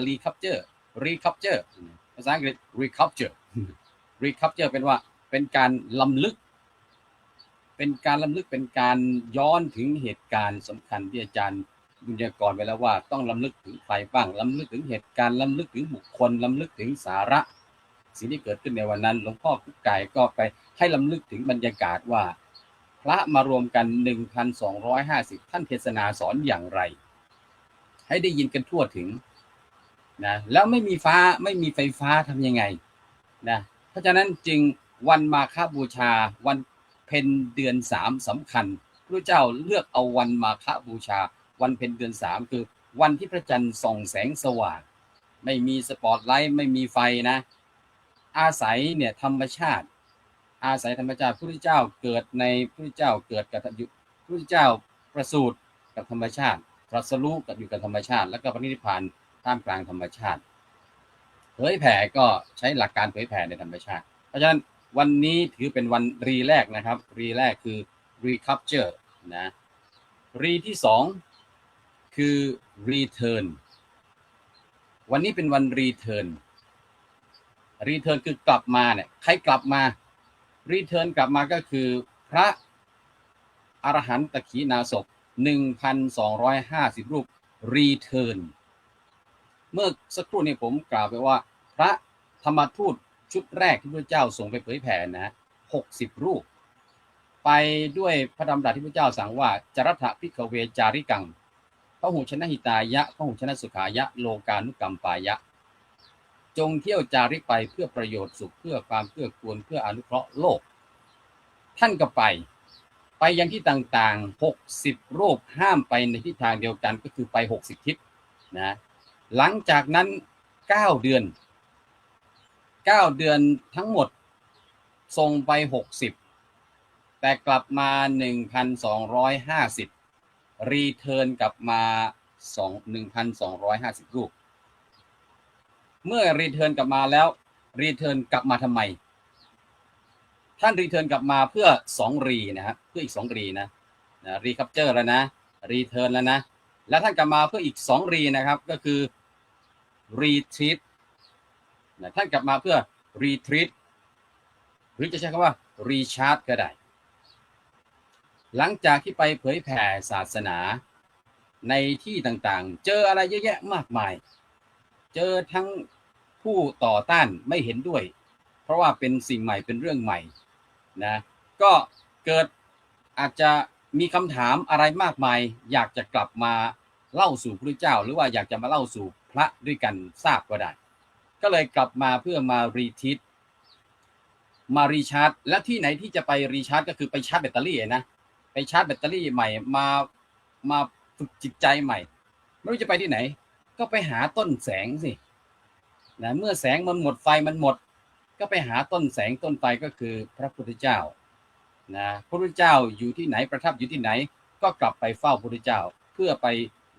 H: ภาษาอังกฤษรีคัปเจอร์เป็นว่าเป็นการลำลึกเป็นการย้อนถึงเหตุการณ์สำคัญที่อาจารย์บุญญากรไว้แล้วว่าต้องลำลึกถึงใครบ้างลำลึกถึงเหตุการณ์ลำลึกถึงบุคคลลำลึกถึงสาระสิ่งที่เกิดขึ้นในวันนั้นหลวงพ่อกุ๊กไก่ก็ไปให้ลำลึกถึงบรรยากาศว่าพระมารวมกัน 1,250 ท่านเทศนาสอนอย่างไรให้ได้ยินกันทั่วถึงนะแล้วไม่มีไฟฟ้าทำยังไงนะเพราะฉะนั้นจึงวันมาฆบูชาวันเพ็ญเดือน3สำคัญพระเจ้าเลือกเอาวันมาฆบูชาวันเพ็ญเดือน3คือวันที่พระจันทร์ส่องแสงสว่างไม่มีสปอตไลท์ไม่มีไฟนะอาศัยเนี่ยธรรมชาติพระพุทธเจ้าเกิดกับพระพุทธเจ้าประสูติกับธรรมชาติตรัสรู้กับอยู่กับธรรมชาติแล้วก็ปรินิพพานท่ามกลางธรรมชาติเผยแผ่ก็ใช้หลักการเผยแผ่ในธรรมชาติเพราะฉะนั้นวันนี้ถือเป็นวันรีแรกนะครับรีแรกคือ recapture นะรีที่2คือ return วันนี้เป็นวัน return คือกลับมาเนี่ยใครกลับมา return กลับมาก็คือพระอรหันตขีณาสพ 1,250 รูป return เมื่อสักครู่นี้ผมกล่าวไปว่าพระธรรมทูตชุดแรกที่พระเจ้าส่งไปเผยแผ่นะ60 รูปไปด้วยพระดำรัสที่พระเจ้าสั่งว่าจรัตถะภิกขเวจาริกังพหุชนะหิตายะพหุชนะสุขายะโลกานุกัมปายะจงเที่ยวจาริกไปเพื่อประโยชน์สุขเพื่อความเกื้อกูลเพื่ออนุเคราะห์โลกท่านก็ไปยังที่ต่างๆ60 รูปห้ามไปในทิศทางเดียวกันก็คือไป60 ทิศนะหลังจากนั้น9 เดือนทั้งหมดส่งไป60แต่กลับมา 1,250 รีเทิร์นกลับมา 1,250 รูปเมื่อรีเทิร์นกลับมาแล้วรีเทิร์นกลับมาทำไมท่านรีเทิร์นกลับมาเพื่อ2รีนะครับเพื่ออีก2รีนะรีคัปเจอร์แล้วนะรีเทิร์นแล้วนะแล้วท่านกลับมาเพื่ออีก2รีนะครับก็คือรีทรีตท่านกลับมาเพื่อรีทรีตหรือจะใช้คำว่ารีชาร์จก็ได้หลังจากที่ไปเผยแผ่ศาสนาในที่ต่างๆเจออะไรเยอะแยะมากมายเจอทั้งผู้ต่อต้านไม่เห็นด้วยเพราะว่าเป็นสิ่งใหม่เป็นเรื่องใหม่นะก็เกิดอาจจะมีคำถามอะไรมากมายอยากจะกลับมาเล่าสู่พระเจ้าหรือว่าอยากจะมาเล่าสู่พระด้วยกันทราบก็ได้ก็เลยกลับมาเพื่อมารีทีสมารีชาร์จและที่ไหนที่จะไปรีชาร์จก็คือไปชาร์จแบตเตอรี่นะไปชาร์จแบตเตอรี่ใหม่มาฝึกจิตใจใหม่ไม่รู้จะไปที่ไหนก็ไปหาต้นแสงสินะเมื่อแสงมันหมดไฟมันหมดก็ไปหาต้นแสงต้นไฟก็คือพระพุทธเจ้านะพระพุทธเจ้าอยู่ที่ไหนประทับอยู่ที่ไหนก็กลับไปเฝ้าพระพุทธเจ้าเพื่อไป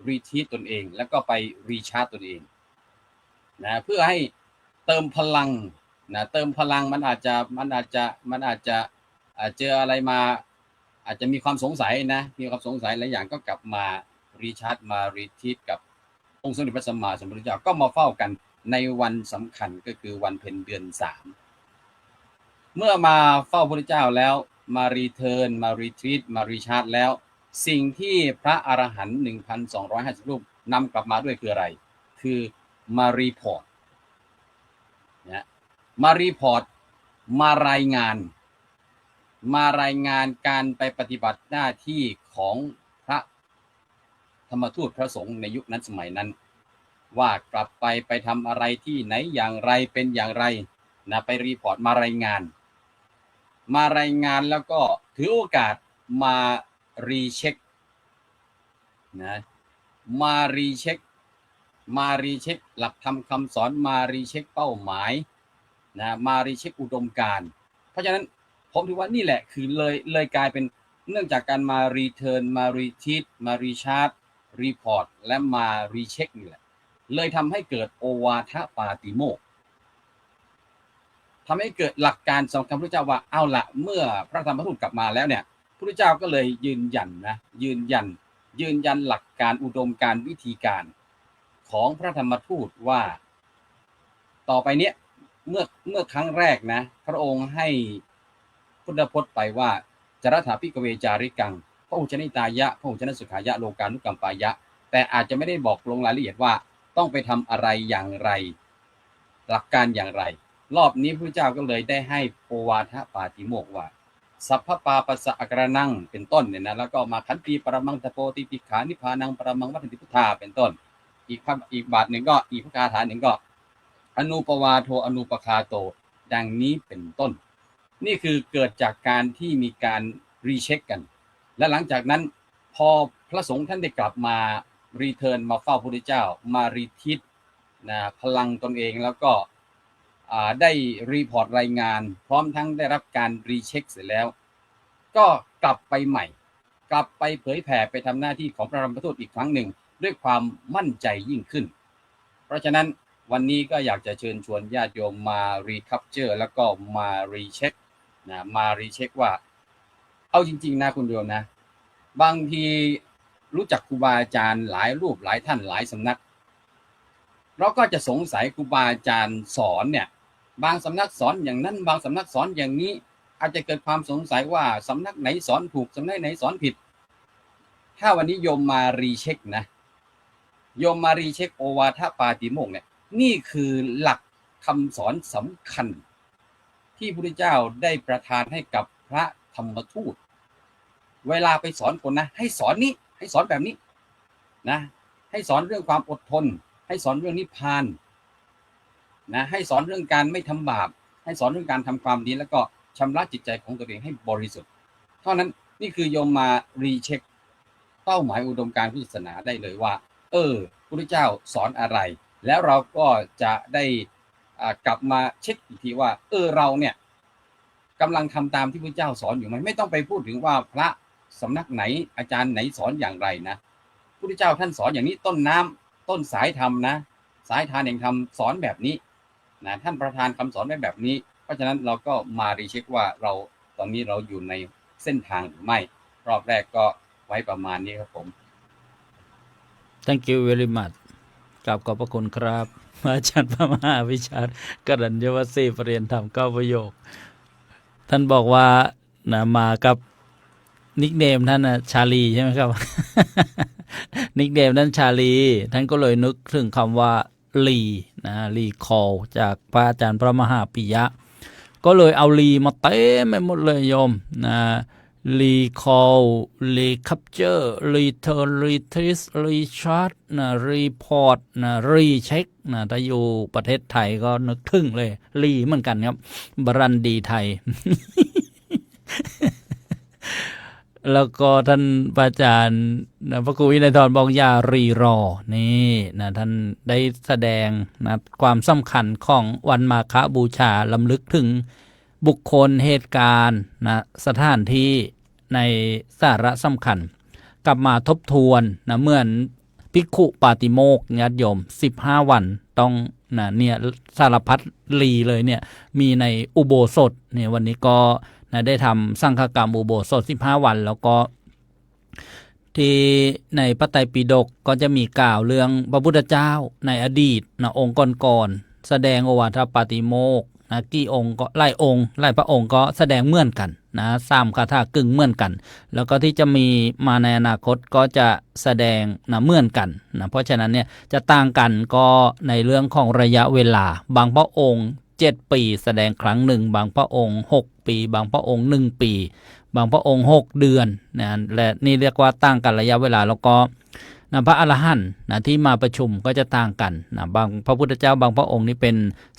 H: รีทีสตนเองแล้วก็ไปรีชาร์จตนเองนะเพื่อให้เติมพลังนะเติมพลังมันอาจจะเจออะไรมาอาจจะมีความสงสัยนะมีความสงสัยหลายอย่างก็กลับมารีชาร์จมารีทีสกับองค์สมเด็จพระสัมมาสัมพุทธเจ้าก็มาเฝ้ากันในวันสำคัญก็คือวันเพ็ญเดือน3เมื่อมาเฝ้าพระพุทธเจ้าแล้วมารีเทิร์นมารีทีสมารีชาร์จแล้วสิ่งที่พระอรหันต์ 1,250 รูปนำกลับมาด้วยคืออะไรคือมารีพอร์ตนะมารีพอร์ตมารายงาน มารายงานการไปปฏิบัติหน้าที่ของพระธรรมทูตพระสงฆ์ในยุคนั้นสมัยนั้น ว่ากลับไปทำอะไรที่ไหนอย่างไรเป็นอย่างไรนะไปรีพอร์ตมารายงานแล้วก็ถือโอกาสมารีเช็คนะมารีเช็คหลักธรรมคำสอนมารีเช็คเป้าหมายนะมารีเช็คอุดมการณ์เพราะฉะนั้นผมถือว่านี่แหละคือเลยกลายเป็นเนื่องจากการมารีเทิร์นมารีทีทมารีชาร์ตรีพอร์ตและมารีเช็คนี่แหละเลยทำให้เกิดโอวาทปาติโมกข์ทำให้เกิดหลักการสำคัญพระเจ้าว่าเอาละเมื่อพระธรรมทูตกลับมาแล้วเนี่ยพระเจ้าก็เลยยืนยันหลักการอุดมการวิธีการของพระธรรมทูตว่าต่อไปเนี้ยเมื่อครั้งแรกนะพระองค์ให้พุทธพจน์ไปว่าจรถาภิกเวจาริกังพระอุชนิตายะพระอุชนสุขายะโลกานุกัมปายะแต่อาจจะไม่ได้บอกลงรายละเอียดว่าต้องไปทำอะไรอย่างไรหลักการอย่างไรรอบนี้พระเจ้าก็เลยได้ให้โอวาทปาติโมกข์ว่าสัพพปาปัสสะอกรนังเป็นต้นเนี่ยนะแล้วก็มาขันติปรมังตโปติปิขานิพพานังปรมังวัฏฏิพุทธาเป็นต้นอีกบาทหนึ่งก็อีกพระคาถาหนึ่งก็อนุปวาโทอนุปคาโตดังนี้เป็นต้นนี่คือเกิดจากการที่มีการรีเช็คกันและหลังจากนั้นพอพระสงฆ์ท่านได้กลับมารีเทิร์นมาเฝ้าพระพุทธเจ้ามารีทิศนะพลังตนเองแล้วก็ได้รีพอร์ตรายงานพร้อมทั้งได้รับการรีเช็คเสร็จแล้วก็กลับไปใหม่กลับไปเผยแผ่ไปทำหน้าที่ของพระธรรมทูตอีกครั้งหนึ่งด้วยความมั่นใจยิ่งขึ้นเพราะฉะนั้นวันนี้ก็อยากจะเชิญชวนญาติโยมมารีคัพเจอร์แล้วก็มารีเช็คนะมารีเช็คว่าเอาจริงๆนะคุณโยมนะบางทีรู้จักครูบาอาจารย์หลายรูปหลายท่านหลายสำนักเราก็จะสงสัยครูบาอาจารย์สอนเนี่ยบางสำนักสอนอย่างนั้นบางสำนักสอนอย่างนี้อาจจะเกิดความสงสัยว่าสำนักไหนสอนถูกสำนักไหนสอนผิดถ้าวันนี้โยมมารีเช็คนะโยมมารีเช็คโอวาทปาติโมกข์เนี่ยนี่คือหลักคำสอนสำคัญที่พระพุทธเจ้าได้ประทานให้กับพระธรรมทูตเวลาไปสอนคนนะให้สอนนี้ให้สอนแบบนี้นะให้สอนเรื่องความอดทนให้สอนเรื่องนิพพานนะให้สอนเรื่องการไม่ทำบาปให้สอนเรื่องการทำความดีแล้วก็ชำระจิตใจของตัวเองให้บริสุทธิ์เท่านั้นนี่คือโยมมารีเช็คเป้าหมายอุดมการณ์พุทธศาสนาได้เลยว่าพระพุทธเจ้าสอนอะไรแล้วเราก็จะได้กลับมาเช็คอีกทีว่าเราเนี่ยกำลังทำตามที่พระเจ้าสอนอยู่ไหมไม่ต้องไปพูดถึงว่าพระสำนักไหนอาจารย์ไหนสอนอย่างไรนะพระพุทธเจ้าท่านสอนอย่างนี้ต้นน้ำต้นสายธรรมนะสายทานแห่งธรรมสอนแบบนี้นะท่านประทานคำสอนไว้แบบนี้เพราะฉะนั้นเราก็มารีเช็คว่าเราตอนนี้เราอยู่ในเส้นทางหรือไม่รอบแรกก็ไว้ประมาณนี้ครับผม
B: Thank you very much กราบขอบพระคุณครับอาจารย์พระมหาวิชาญกรัญญวสีประเรียนธรรม9ประโยคท่านบอกว่านะมากับนิกเนมท่านชาลีใช่ไหมครับ นิกเนมท่านชาลีท่านก็เลยนึกถึงคำว่าลีนะลีคอลจากพระอาจารย์พระมหาปิยะก็เลยเอาลีมาเต็มไปหมดเลยโยมนะรีคอลรีคัพเจอร์รีเทิร์นรีทริสรีชาร์ตนะรีพอร์ตนะรีเช็คนะถ้าอยู่ประเทศไทยก็นึกถึงเลยรีเหมือนกันครับบรันดีไทย แล้วก็ท่านอาจารย์พระครูวินัยธรบอกอย่ารีรอนี่นะท่านได้แสดงนะความสำคัญของวันมาฆบูชาลำลึกถึงบุคคลเหตุการณ์นะสถานที่ในสาระสำคัญกลับมาทบทวนนะเหมือนภิกขุปาติโมกข์ญาติโยม15วันต้องนะเนี่ยสารพัดลีเลยเนี่ยมีในอุโบสถเนี่ยวันนี้ก็นะได้ทำสังฆกรรมอุโบสถ15วันแล้วก็ที่ในพระไตรปิฎกก็จะมีกล่าวเรื่องพระพุทธเจ้าในอดีตนะองค์ก่อนๆแสดงโอวาทปาติโมกข์นะกี่องค์ก็ไล่องค์ไล่พระองค์ก็แสดงเหมือนกันนะ3คาถากึ่งเหมือนกันแล้วก็ที่จะมีมาในอนาคตก็จะแสดงนะเหมือนกันนะเพราะฉะนั้นเนี่ยจะต่างกันก็ในเรื่องของระยะเวลาบางพระองค์ 7 ปีแสดงครั้งหนึ่งบางพระองค์6 ปีบางพระองค์1 ปีบางพระองค์6 เดือนนะและนี่เรียกว่าต่างกันระยะเวลาแล้วก็นะพระอรหันต์นะที่มาประชุมก็จะต่างกันนะบางพระพุทธเจ้าบางพระองค์นี่เป็น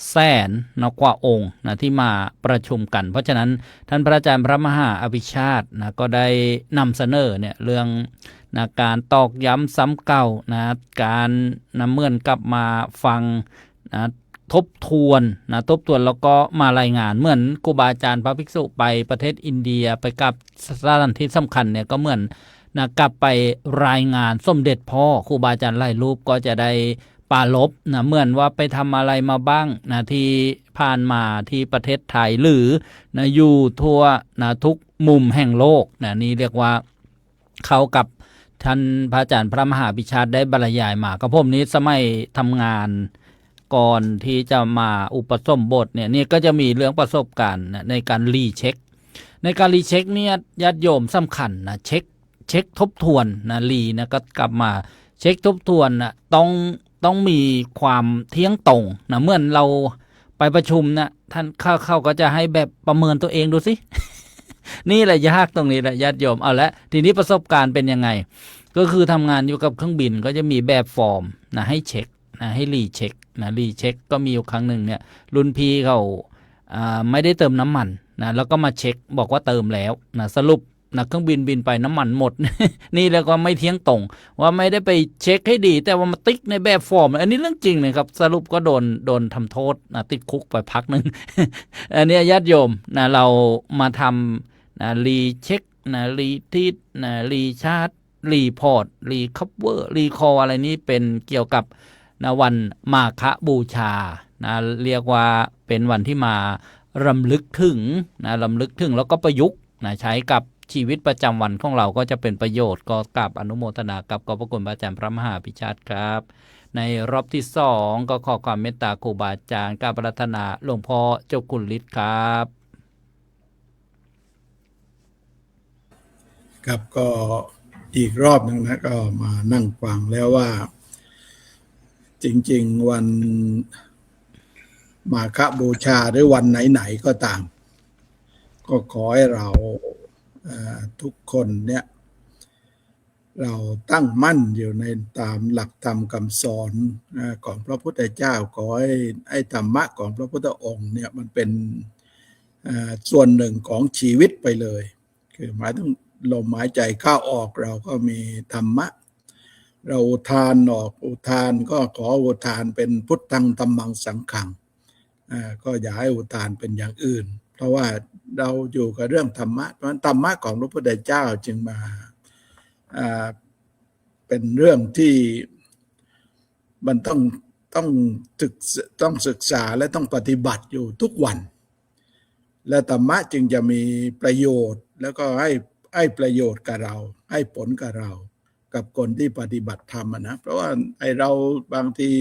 B: แสนนะกว่าองค์นะที่มาประชุมกันเพราะฉะนั้นท่านพระอาจารย์พระมหาอภิชาตินะก็ได้นำเสนอเนี่ยเรื่องนะการตอกย้ำซ้ำเก่านะการนะเมื่อนกลับมาฟังนะทบทวนแล้วก็มารายงานเหมือนครูบาอาจารย์พระภิกษุไปประเทศอินเดียไปกับสถานที่สำคัญเนี่ยก็เหมือนนะกลับไปรายงานสมเด็จพ่อครูบาอาจารย์หลายรูปก็จะได้ปราลบนะเหมือนว่าไปทำอะไรมาบ้างนะที่ผ่านมาที่ประเทศไทยหรือนะอยู่ทั่วนะทุกมุมแห่งโลกนะนี่เรียกว่าเขากับท่านพระอาจารย์พระมหาภิชาติได้บรรยายมากับผมนี้สมัยทำงานก่อนที่จะมาอุปสมบทเนี่ยนี่ก็จะมีเรื่องประสบการณ์ในการรีเช็คเนี่ยญาติโยมสำคัญนะเช็คทบทวนนะรีนะก็กลับมาเช็คทบทวนนะต้องมีความเที่ยงตรงนะเมื่อเราไปประชุมนะท่านเข้าก็จะให้แบบประเมินตัวเองดูสิ นี่แหละยากตรงนี้แหละญาติโยมเอาละทีนี้ประสบการณ์เป็นยังไงก็คือทำงานอยู่กับเครื่องบินก็จะมีแบบฟอร์มนะให้เช็คนะให้รีเช็คก็มีอยู่ครั้งหนึ่งเนี่ยรุ่นพี่เขาไม่ได้เติมน้ำมันนะแล้วก็มาเช็คบอกว่าเติมแล้วนะสรุปนะเครื่องบินบินไปน้ำมันหมด นี่แล้วก็ไม่เที่ยงตรงว่าไม่ได้ไปเช็คให้ดีแต่ว่ามาติ๊กในแบบฟอร์มอันนี้เรื่องจริงเลยครับสรุปก็โดนทำโทษนะติดคุกไปพักนึง อันนี้ญาติโยมนะเรามาทำนะรีเช็คนะรีทีดนะรีชาร์จรีพอร์ตรีคัฟเวอร์รีคออะไรนี้เป็นเกี่ยวกับนะวันมาฆบูชานะเรียกว่าเป็นวันที่มารำลึกถึงแล้วก็ประยุกต์นะใช้กับชีวิตประจำวันของเราก็จะเป็นประโยชน์ก็กราบอนุโมทนากับขอบพระคุณพระอาจารย์พระมหาภิชาติครับในรอบที่2ก็ขอความเมตตาครูบาอาจารย์กราบปรารถนาหลวงพ่อเจ้าคุณฤทธิ์ครับ
C: ครับก็อีกรอบหนึ่งนะก็มานั่งฟังแล้วว่าจริงๆวันมาฆบูชาหรือวันไหนๆก็ตามก็ขอให้เราทุกคนเนี่ยเราตั้งมั่นอยู่ในตามหลักธรรมคำสอนของพระพุทธเจ้าขอให้ธรรมะของพระพุทธองค์เนี่ยมันเป็นส่วนหนึ่งของชีวิตไปเลยคือหมายถึงลมหายใจเข้าออกเราก็มีธรรมะเราอุทานออกอุทานก็ขออุทานเป็นพุทธังธัมมังสังฆังก็อย่าให้อุทานเป็นอย่างอื่นเพราะว่าเราอยู่กับเรื่องธรรมะเพราะฉะนั้นธรรมะของพระพุทธเจ้าจึงมาเป็นเรื่องที่มันต้องศึกษาและต้องปฏิบัติอยู่ทุกวันและธรรมะจึงจะมีประโยชน์แล้วก็ให้ประโยชน์กับเราให้ผลกับเรากับคนที่ปฏิบัติธรรมนะเพราะว่าไอเราบางที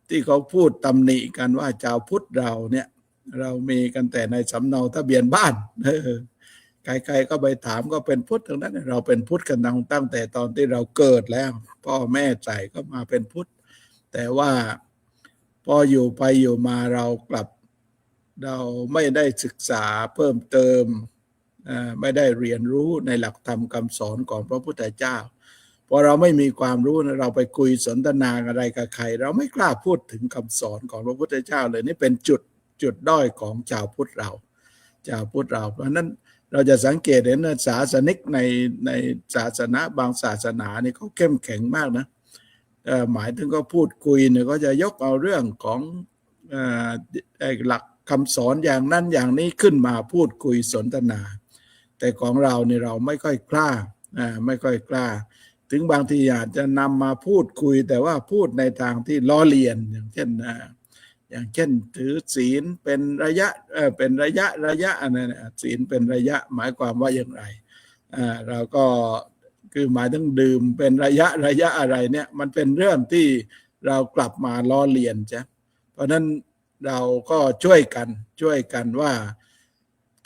C: ที่เขาพูดตำหนิกันว่าชาวพุทธเราเนี่ยเรามีกันแต่ในสำเนาทะเบียนบ้านใครๆก็ไปถามก็เป็นพุทธทั้งนั้นเราเป็นพุทธกันตั้งแต่ตอนที่เราเกิดแล้วพ่อแม่ใส่ก็มาเป็นพุทธแต่ว่าพออยู่ไปอยู่มาเรากลับเราไม่ได้ศึกษาเพิ่มเติมไม่ได้เรียนรู้ในหลักธรรมคำสอนของพระพุทธเจ้าพอเราไม่มีความรู้นะเราไปคุยสนทนาอะไรกับใครเราไม่กล้าพูดถึงคำสอนของพระพุทธเจ้าเลยนี่เป็นจุดด้อยของชาวพุทธเราเพราะนั้นเราจะสังเกตเห็นว่าศาสนิกในศาสนาบางศาสนานี่เขาเข้มแข็งมากนะหมายถึงก็พูดคุยเนี่ยก็จะยกเอาเรื่องของหลักคำสอนอย่างนั้นอย่างนี้ขึ้นมาพูดคุยสนทนาแต่ของเราเนี่ยเราไม่ค่อยกล้าถึงบางทีอาจจะนำมาพูดคุยแต่ว่าพูดในทางที่ล้อเลียนอย่างเช่นถือศีลเป็นระยะอันนั้นศีลเป็นระยะหมายความว่าอย่างไรเราก็คือหมายถึงดื่มเป็นระยะอะไรเนี่ยมันเป็นเรื่องที่เรากลับมาล้อเลียนจ้ะเพราะนั้นเราก็ช่วยกันว่า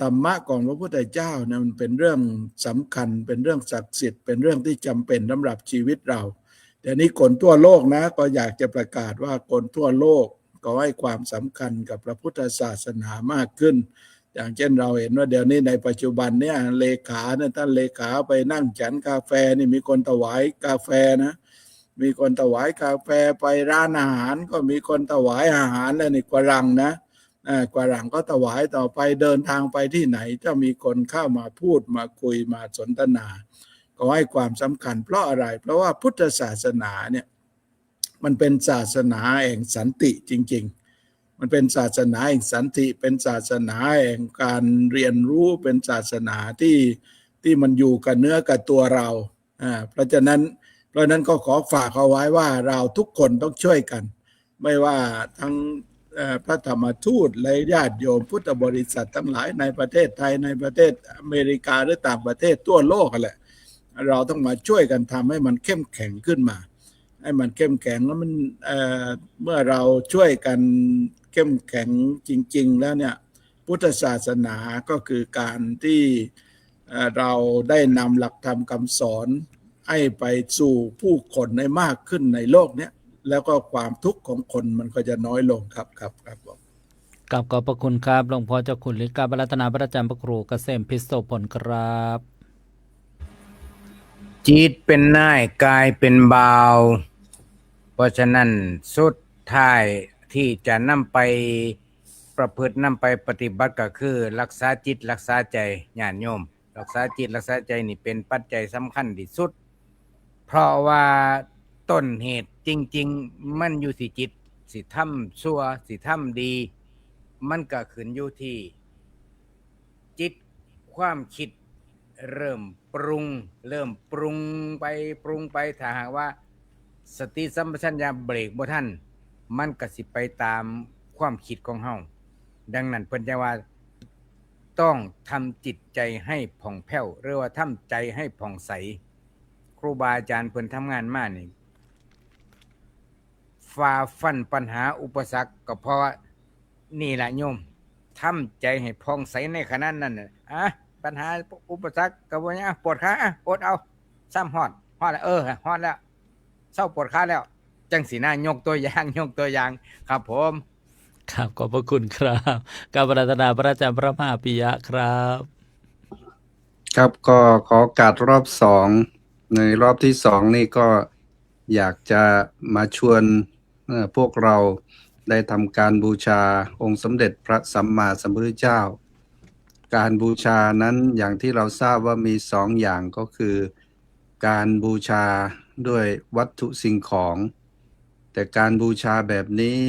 C: ธรรมะของพระพุทธเจ้าเนี่ยมันเป็นเรื่องสำคัญเป็นเรื่องศักดิ์สิทธิ์เป็นเรื่องที่จำเป็นสำหรับชีวิตเราแต่นี้คนทั่วโลกนะก็อยากจะประกาศว่าคนทั่วโลก ก็ให้ความสำคัญกับพระพุทธศาสนามากขึ้น อย่างเช่นเราเห็นว่าเดี๋ยวนี้ในปัจจุบันเนี่ยเลขาเนี่ยท่านเลขาไปนั่งฉันกาแฟนี่มีคนถวายกาแฟนะมีคนถวายกาแฟไปร้านอาหารก็มีคนถวายอาหารแล้วนี่กวรังนะกวรังก็ถวายต่อไปเดินทางไปที่ไหนจะมีคนเข้ามาพูดมาคุยมาสนทนาก็ให้ความสำคัญเพราะอะไรเพราะว่าพุทธศาสนาเนี่ยมันเป็นศาสนาแห่งสันติจริงๆมันเป็นศาสนาแห่งสันติเป็นศาสนาแห่งการเรียนรู้เป็นศาสนาที่มันอยู่กับเนื้อกับตัวเราเพราะฉะนั้นก็ขอฝากเอาไว้ว่าเราทุกคนต้องช่วยกันไม่ว่าทั้งพระธรรมทูตและญาติโยมพุทธบริษัททั้งหลายในประเทศไทยในประเทศอเมริกาหรือต่างประเทศทั่วโลกกันแหละเราต้องมาช่วยกันทำให้มันเข้มแข็งขึ้นมาให้มันเข้มแข็งแล้วมันเมื่อเราช่วยกันเข้มแข็งจริงๆแล้วเนี่ยพุทธศาสนาก็คือการที่เราได้นำหลักธรรมคำสอนให้ไปสู่ผู้คนให้มากขึ้นในโลกเนี้ยแล้วก็ความทุกข์ของคนมันก็จะน้อยลงครับผม
B: กับขอบพระคุณครับหลวงพ่อเจ้าคุณฤทธิ์กาบรัตนาพระอาจารย์พระครูเกษมพิโสพลครับ
D: จิตเป็นนายกายเป็นบ่าว เพราะฉะนั้นสุดท้ายที่จะนำไปประพฤตินำไปปฏิบัติก็คือรักษาจิตรักษาใจญาติโยมรักษาจิตรักษาใจนี่เป็นปัจจัยสำคัญที่สุดเพราะว่าต้นเหตุจริงๆมันอยู่ที่จิตสิทำชั่วสิทำดีมันก็ขึ้นอยู่ที่จิตความคิดเริ่มปรุงไปถ้าหากว่าสติสัมปชัญญะเบรกบ่ทันมันก็สิไปตามความคิดของเฮาดังนั้นเพิ่นจะว่าต้องทำจิตใจให้ผ่องแผ้วหรือว่าทำใจให้ผ่องใสครูบาอาจารย์เพิ่นทำงานมานี่ฝ่าฟันปัญหาอุปสรรคก็เพราะว่านี่ล่ะโยมทำใจให้ผ่องใสในขณะนั้นน่ะปัญหาอุปสรรคก็บ่ยากปวดขาอดเอาซ้ำฮอดแล้วฮอดแล้วเศร้าปวดขาแล้วจังสีหน้ายกตัวอย่างครับผม
B: ครับขอบพระคุณครับกาบรัตนาพระอาจารย์พระมหาปิยะครับ
E: ครับก็ขอโอกาสรอบสองในรอบที่สองนี่ก็อยากจะมาชวนพวกเราได้ทำการบูชาองค์สมเด็จพระสัมมาสัมพุทธเจ้าการบูชานั้นอย่างที่เราทราบว่ามีสองอย่างก็คือการบูชาด้วยวัตถุสิ่งของแต่การบูชาแบบนี้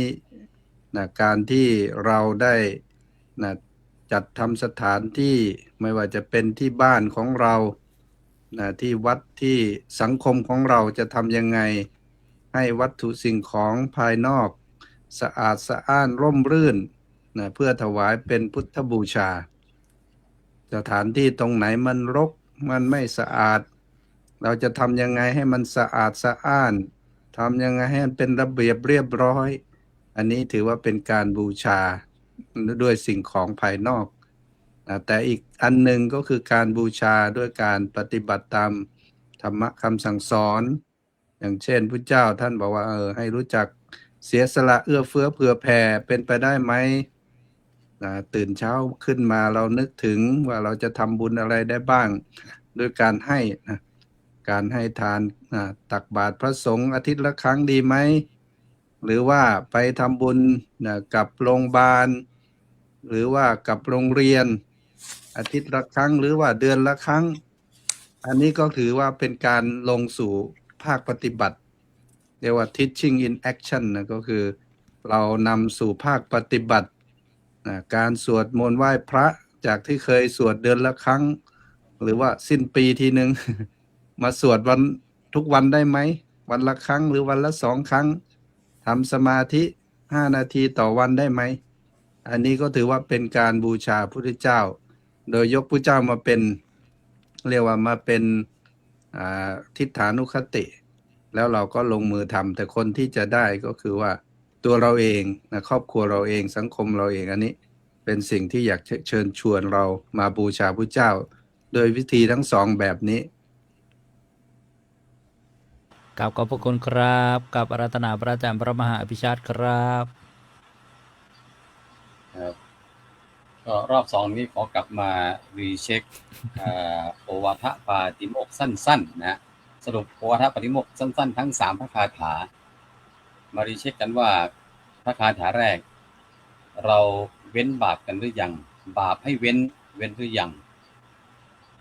E: นะการที่เราได้นะจัดทำสถานที่ไม่ว่าจะเป็นที่บ้านของเรานะที่วัดที่สังคมของเราจะทำยังไงให้วัตถุสิ่งของภายนอกสะอาดสะอ้านร่มรื่นนะเพื่อถวายเป็นพุทธบูชาสถานที่ตรงไหนมันรกมันไม่สะอาดเราจะทำยังไงให้มันสะอาดสะอ้านทำยังไงให้มันเป็นระเบียบเรียบร้อยอันนี้ถือว่าเป็นการบูชาด้วยสิ่งของภายนอกแต่อีกอันหนึ่งก็คือการบูชาด้วยการปฏิบัติตามธรรมะคำสั่งสอนอย่างเช่นพระเจ้าท่านบอกว่าให้รู้จักเสียสละเอื้อเฟื้อเผื่อแผ่เป็นไปได้ไหมตื่นเช้าขึ้นมาเรานึกถึงว่าเราจะทำบุญอะไรได้บ้างด้วยการให้นะการให้ทานตักบาตรพระสงฆ์อาทิตย์ละครั้งดีไหมหรือว่าไปทำบุญกับโรงพยาบาลหรือว่ากับโรงเรียนอาทิตย์ละครั้งหรือว่าเดือนละครั้งอันนี้ก็ถือว่าเป็นการลงสู่ภาคปฏิบัติเรียกว่า teaching in action นะก็คือเรานำสู่ภาคปฏิบัติการสวดมนต์ไหว้พระจากที่เคยสวดเดือนละครั้งหรือว่าสิ้นปีทีนึง มาสวดวันทุกวันได้ไหมวันละครั้งหรือวันละ2 ครั้งทำสมาธิ5 นาทีต่อวันได้ไหมอันนี้ก็ถือว่าเป็นการบูชาพระพุทธเจ้าโดยยกพระเจ้ามาเป็นเรียกว่ามาเป็นทิฏฐานุคติแล้วเราก็ลงมือทำแต่คนที่จะได้ก็คือว่าตัวเราเองนะครอบครัวเราเองสังคมเราเองอันนี้เป็นสิ่งที่อยากเชิญชวนเรามาบูชาพระเจ้าโดยวิธีทั้งสองแบบนี้
B: ขอบพระคุณครับกับอาราธนาพระอาจารย์พระมหาอภิชาติครับ
H: ครับก็รอบ2นี้ขอกลับมารีเช็คโอวาทปาติโมกข์สั้นๆนะสรุปโอวาทปาติโมกข์สั้นๆทั้ง3พระคาถามารีเช็คกันว่าพระคาถาแรกเราเว้นบาปกันหรือยังบาปให้เว้นหรือยัง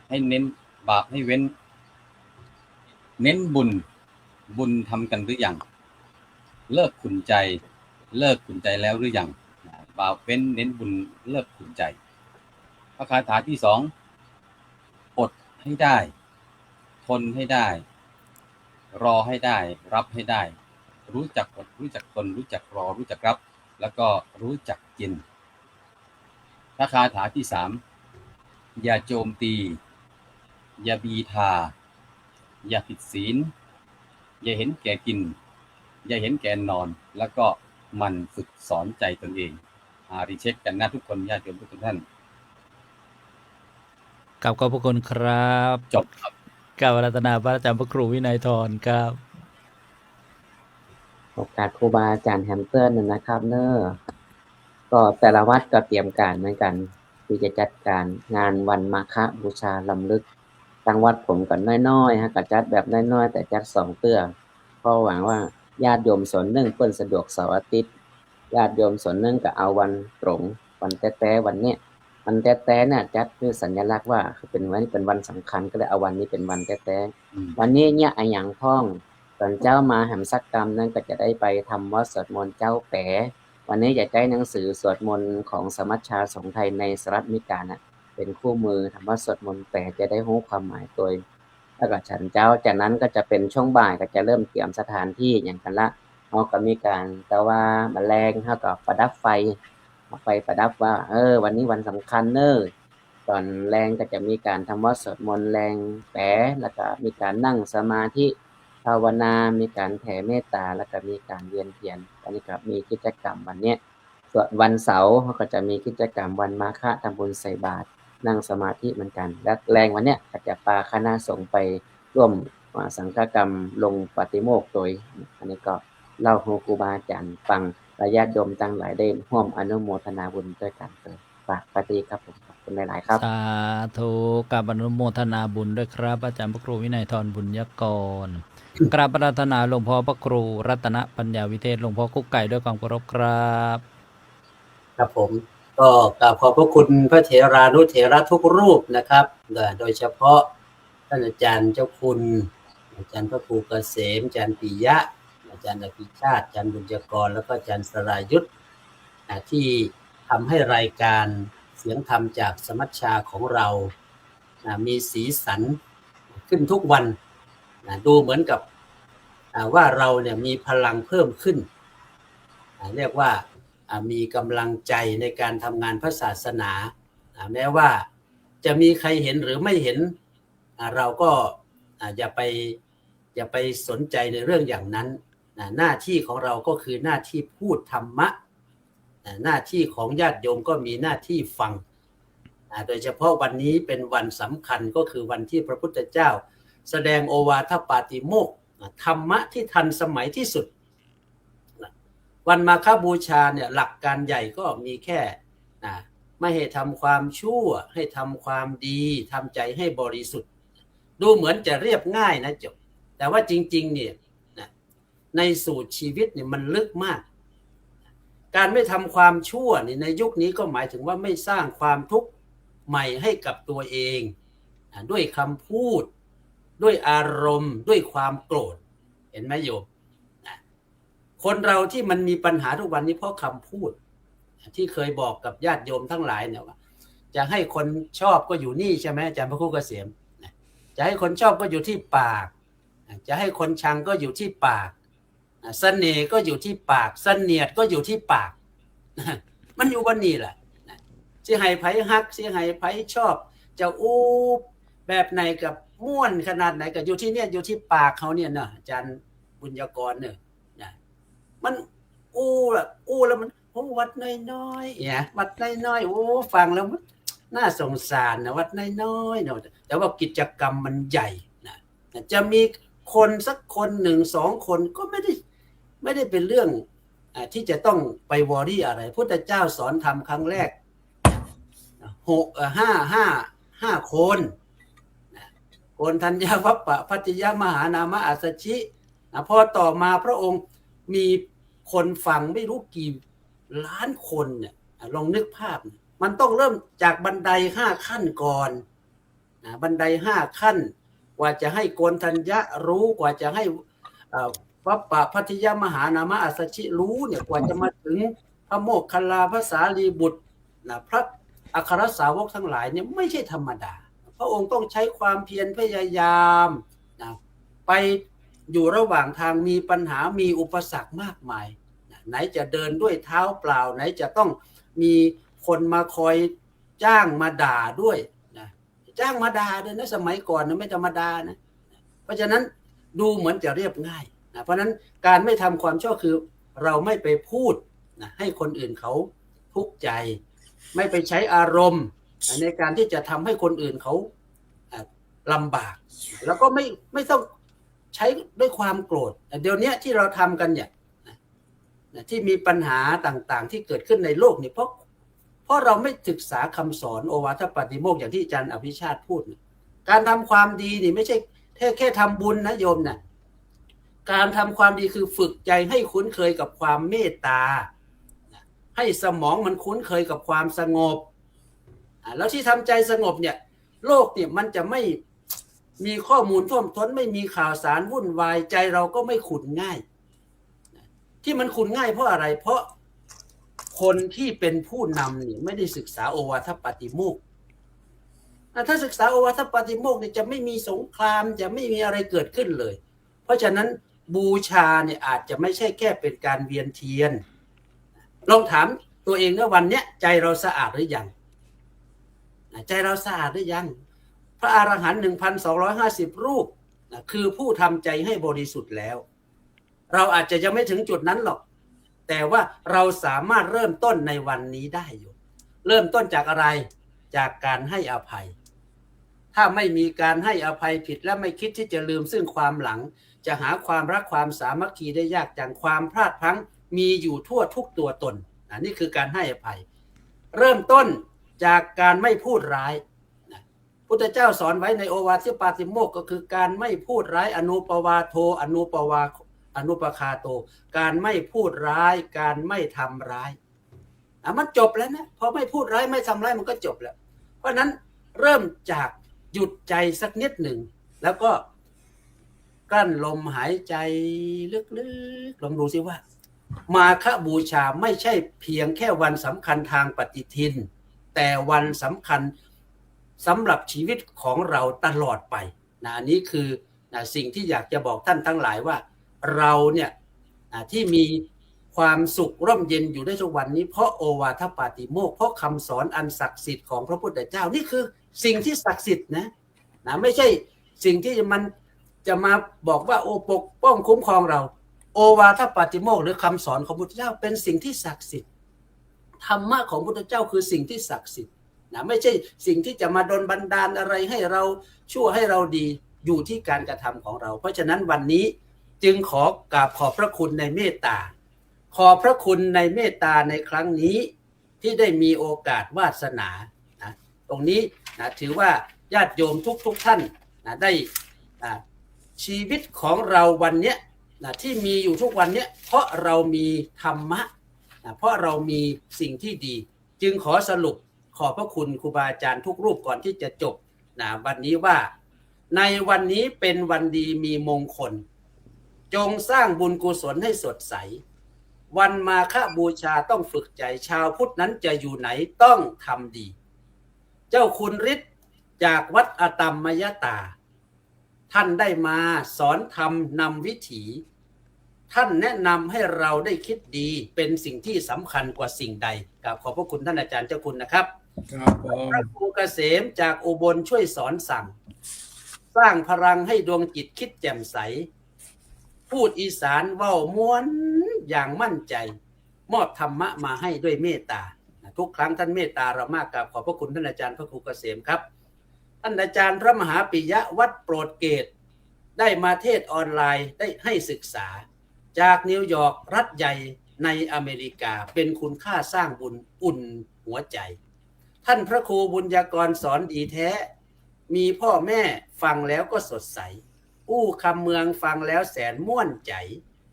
H: ให้เน้นบาปให้เว้นเน้นบุญทำกันหรือยังเลิกขุ่นใจแล้วหรือยังบาปเว้นเน้นบุญเลิกขุ่นใจพระคาถาที่2อดให้ได้ทนให้ได้รอให้ได้รับให้ได้รู้จักอดรู้จักทนรู้จักรอรู้จักรับแล้วก็รู้จักกินพระคาถาที่3อย่าโจมตีอย่าบีทาอย่าผิดศีลอย่าเห็นแก่กินอย่าเห็นแก่นอนแล้วก็มันฝึกสอนใจตนเองรีเช็คกันนะทุกคนญาติโยมทุกท่าน
B: กับขอบพระคุณครับ
H: จบครับ
B: กราบอาราธนาพระอาจารย์พระครูวินัยธรครับ
G: โอกาสครูบาอาจารย์แฮมเตอร์นะครับเนอะก็แต่ละวัดก็เตรียมการเหมือนกันที่จะจัดการงานวันมาฆบูชาลำลึกทางวัดผมก็น้อยๆฮะก็จัดแบบน้อยๆแต่จัด2เตื้อเพราะหวังว่าญาติโยมส่วนหนึ่งเปิ้นสะดวกเสาร์อาทิตย์ญาติโยมส่วนหนึ่งก็เอาวันตรงวันแต้ๆวันเนี้ยวันแต้ๆเนี่ยจัดคือสัญลักษณ์ว่าเป็นวันสำคัญก็เลยเอาวันนี้เป็นวันแต้ๆวันนี้เนี่ยอะหยังพ้องตอนเจ้ามาแหมสักกรรมนั้นก็จะได้ไปทำวัดสวดมนต์เจ้าแปะวันนี้จะได้หนังสือสวดมนต์ของสมัชชาสงฆ์ไทยในสหรัฐอเมริกานะเป็นคู่มือทำวัดสวดมนต์แปะจะได้รู้ความหมายตัวแล้วก็ฉันเจ้าจากนั้นก็จะเป็นช่วงบ่ายก็จะเริ่มเตรียมสถานที่อย่างกันละเขาก็มีการแต่ว่าแมลงเขาก็ประดับไฟประดับว่าวันนี้วันสำคัญเนอะตอนแรงก็จะมีการทำวัดสวดมนต์แรงแปะแล้วก็มีการนั่งสมาธิภาวนามีการแผ่เมตตาแล้วก็มีการเวียนเทียนอันนี้ก็มีกิจกรรมวันนี้ส่วนวันเสาร์เขาก็จะมีกิจกรรมวันมาฆทำบุญใส่บาตรนั่งสมาธิเหมือนกันและแรงวันเนี้ยก็จะพาคณะสงฆ์ไปร่วมสังฆกรรมลงปฏิโมกข์โดยอันนี้ก็เล่าให้ครูบาอาจารย์ฟังและญาติโยมทั้งหลายได้ร่วมอนุโมทนาบุญด้วยกันฝากปฏิครับผมขอบคุณหลายๆครับ
B: สาธุกับอนุโมทนาบุญด้วยครับอาจารย์พระครูวินัยธรบุญยกรกราบอาราธนาหลวงพ่อพระครูรัตนปัญญาวิเทศหลวงพ่อกุ๊กไก่ด้วยความเคารพครับ
F: ครับผมก็กราบขอบพระคุณพระเถรานุเถระทุกรูปนะครับโดยเฉพาะท่านอาจารย์เจ้าคุณอาจารย์พระครูเกษมอาจารย์ปิยะอาจารย์อภิชาติอาจารย์บุญยกรแล้วก็อาจารย์สรายุทธที่ทำให้รายการเสียงธรรมจากสมัชชาของเรามีสีสันขึ้นทุกวันดูเหมือนกับว่าเราเนี่ยมีพลังเพิ่มขึ้นเรียกว่ามีกำลังใจในการทำงานพระศาสนาแม้ว่าจะมีใครเห็นหรือไม่เห็นเราก็อย่าไปสนใจในเรื่องอย่างนั้นหน้าที่ของเราก็คือหน้าที่พูดธรรมะหน้าที่ของญาติโยมก็มีหน้าที่ฟังโดยเฉพาะวันนี้เป็นวันสำคัญก็คือวันที่พระพุทธเจ้าแสดงโอวาทปาติโมกข์ธรรมะที่ทันสมัยที่สุดวันมาฆบูชาเนี่ยหลักการใหญ่ก็มีแค่ไม่ให้ทำความชั่วให้ทำความดีทำใจให้บริสุทธิ์ดูเหมือนจะเรียบง่ายนะจบแต่ว่าจริงๆเนี่ยในสูตรชีวิตเนี่ยมันลึกมากการไม่ทำความชั่วในยุคนี้ก็หมายถึงว่าไม่สร้างความทุกข์ใหม่ให้กับตัวเองด้วยคำพูดด้วยอารมณ์ด้วยความโกรธเห็นไหมโยมคนเราที่มันมีปัญหาทุกวันนี้เพราะคำพูดที่เคยบอกกับญาติโยมทั้งหลายเนี่ยว่าจะให้คนชอบก็อยู่นี่ใช่ไหมอาจารย์พระครูเกษมจะให้คนชอบก็อยู่ที่ปากจะให้คนชังก็อยู่ที่ปากเสน่ห์ก็อยู่ที่ปากเสนียดก็อยู่ที่ปากมันอยู่บนนี้แหละสิให้ไผฮักสิให้ไผชอบจะอู้แบบไหนกับม่วนขนาดไหนก็อยู่ที่เนี่ยอยู่ที่ปากเขาเนี่ยนะอาจารย์บุญยกรเนี่ยมันอู้แล้วมันวัดน้อยๆเนี่ยวัดน้อยๆฟังแล้วมันน่าสงสารนะวัดน้อยๆเนาะแต่ว่ากิจกรรมมันใหญ่นะจะมีคนสักคน1-2 คนก็ไม่ได้เป็นเรื่อง ที่จะต้องไปวอรี่อะไรพุทธเจ้าสอนธรรมครั้งแรกห้าคนโกนทัญญาวัปปะพัจจยมหานามะอัสสชิพอต่อมาพระองค์มีคนฟังไม่รู้กี่ล้านคนเนี่ยลองนึกภาพมันต้องเริ่มจากบันได5 ขั้นก่อนบันได5 ขั้นกว่าจะให้โกนทัญญะรู้กว่าจะให้วัปปะพัทยมหานามะอัสสชิรู้เนี่ยกว่าจะมาถึงพระโมคคัลลาภาษาลีบุตรพระอัครสาวกทั้งหลายเนี่ยไม่ใช่ธรรมดาพระองค์ต้องใช้ความเพียรพยายามไปอยู่ระหว่างทางมีปัญหามีอุปสรรคมากมายไหนจะเดินด้วยเท้าเปล่าไหนจะต้องมีคนมาคอยจ้างมาด่าด้วยจ้างมาด่าด้วยนะสมัยก่อนนะไม่ธรรมดานะเพราะฉะนั้นดูเหมือนจะเรียบง่ายเพราะฉะนั้นการไม่ทำความชั่วคือเราไม่ไปพูดให้คนอื่นเขาทุกข์ใจไม่ไปใช้อารมณ์ในการที่จะทำให้คนอื่นเขาลำบากแล้วก็ไม่ต้องใช้ด้วยความโกรธเดี๋ยวนี้ที่เราทำกันเนี่ยที่มีปัญหาต่างๆที่เกิดขึ้นในโลกนี่เพราะเราไม่ศึกษาคำสอนโอวาทปาติโมกข์อย่างที่อาจารย์อภิชาติพูดการทำความดีนี่ไม่ใช่แค่ทำบุญนะโยมนะการทำความดีคือฝึกใจให้คุ้นเคยกับความเมตตาให้สมองมันคุ้นเคยกับความสงบแล้วที่ทำใจสงบเนี่ยโลกเนี่ยมันจะไม่มีข้อมูลท่วมท้นไม่มีข่าวสารวุ่นวายใจเราก็ไม่ขุ่นง่ายที่มันขุ่นง่ายเพราะอะไรเพราะคนที่เป็นผู้นำเนี่ยไม่ได้ศึกษาโอวาทปาติโมกข์ถ้าศึกษาโอวาทปาติโมกข์เนี่ยจะไม่มีสงครามจะไม่มีอะไรเกิดขึ้นเลยเพราะฉะนั้นบูชาเนี่ยอาจจะไม่ใช่แค่เป็นการเวียนเทียนลองถามตัวเองว่าวันเนี้ยใจเราสะอาดหรือยังใจเราสะอาดหรือยังพระอรหันต์ 1,250 รูปคือผู้ทำใจให้บริสุทธิ์แล้วเราอาจจะยังไม่ถึงจุดนั้นหรอกแต่ว่าเราสามารถเริ่มต้นในวันนี้ได้อยู่เริ่มต้นจากอะไรจากการให้อภัยถ้าไม่มีการให้อภัยผิดและไม่คิดที่จะลืมซึ่งความหลังจะหาความรักความสามัคคีได้ยากจังความพลาดพลั้งมีอยู่ทั่วทุกตัวตนนี่คือการให้อภัยเริ่มต้นจากการไม่พูดร้ายพุทธเจ้าสอนไว้ในโอวาทปาติโมกข์ก็คือการไม่พูดร้ายอนุปวาโทอนุปคาโตการไม่พูดร้ายการไม่ทำร้ายมันจบแล้วนะพอไม่พูดร้ายไม่ทำร้ายมันก็จบแล้วเพราะนั้นเริ่มจากหยุดใจสักนิดหนึ่งแล้วก็กลั้นลมหายใจลึกๆลองดูสิว่ามาฆบูชาไม่ใช่เพียงแค่วันสำคัญทางปฏิทินแต่วันสำคัญสำหรับชีวิตของเราตลอดไปอันนี้คือสิ่งที่อยากจะบอกท่านทั้งหลายว่าเราเนี่ยที่มีความสุขร่มเย็นอยู่ได้ทุกวันนี้เพราะโอวาทปาติโมกข์เพราะคำสอนอันศักดิ์สิทธิ์ของพระพุทธเจ้านี่คือสิ่งที่ศักดิ์สิทธิ์นะไม่ใช่สิ่งที่มันจะมาบอกว่าโอปกป้องคุ้มครองเราโอวาทปาติโมกข์หรือคำสอนของพระพุทธเจ้าเป็นสิ่งที่ศักดิ์สิทธิ์ธรรมะของพระพุทธเจ้าคือสิ่งที่ศักดิ์สิทธิ์ไม่ใช่สิ่งที่จะมาดลบันดาลอะไรให้เราชั่วให้เราดีอยู่ที่การกระทำของเราเพราะฉะนั้นวันนี้จึงขอกราบขอบพระคุณในเมตตาขอบพระคุณในเมตตาในครั้งนี้ที่ได้มีโอกาสวาสนาตรงนี้ถือว่าญาติโยมทุกท่านได้ชีวิตของเราวันนี้ที่มีอยู่ทุกวันนี้เพราะเรามีธรรมะเพราะเรามีสิ่งที่ดีจึงขอสรุปขอบพระคุณครูบาอาจารย์ทุกรูปก่อนที่จะจบวันนี้ว่าในวันนี้เป็นวันดีมีมงคลจงสร้างบุญกุศลให้สดใสวันมาฆบูชาต้องฝึกใจชาวพุทธนั้นจะอยู่ไหนต้องทำดีเจ้าคุณฤทธิ์จากวัดอตัมมยตาท่านได้มาสอนธรรมนำวิถีท่านแนะนำให้เราได้คิดดีเป็นสิ่งที่สำคัญกว่าสิ่งใดกับขอบพระคุณท่านอาจารย์เจ้าคุณนะครับพระครูเกษมจากอุบลช่วยสอนสั่งสร้างพลังให้ดวงจิตคิดแจ่มใสพูดอีสานเว้าม้วนอย่างมั่นใจมอบธรรมะมาให้ด้วยเมตตาทุกครั้งท่านเมตตาเรามากกับขอบพระคุณท่านอาจารย์พระครูเกษมครับท่านอาจารย์พระมหาปิยะวัดโปรดเกตได้มาเทศออนไลน์ได้ให้ศึกษาจากนิวยอร์กรัฐใหญ่ ในอเมริกาเป็นคุณค่าสร้างบุญอุ่นหัวใจท่านพระครูบุญญากรสอนดีแท้มีพ่อแม่ฟังแล้วก็สดใสอู้คำเมืองฟังแล้วแสนม่วนใจ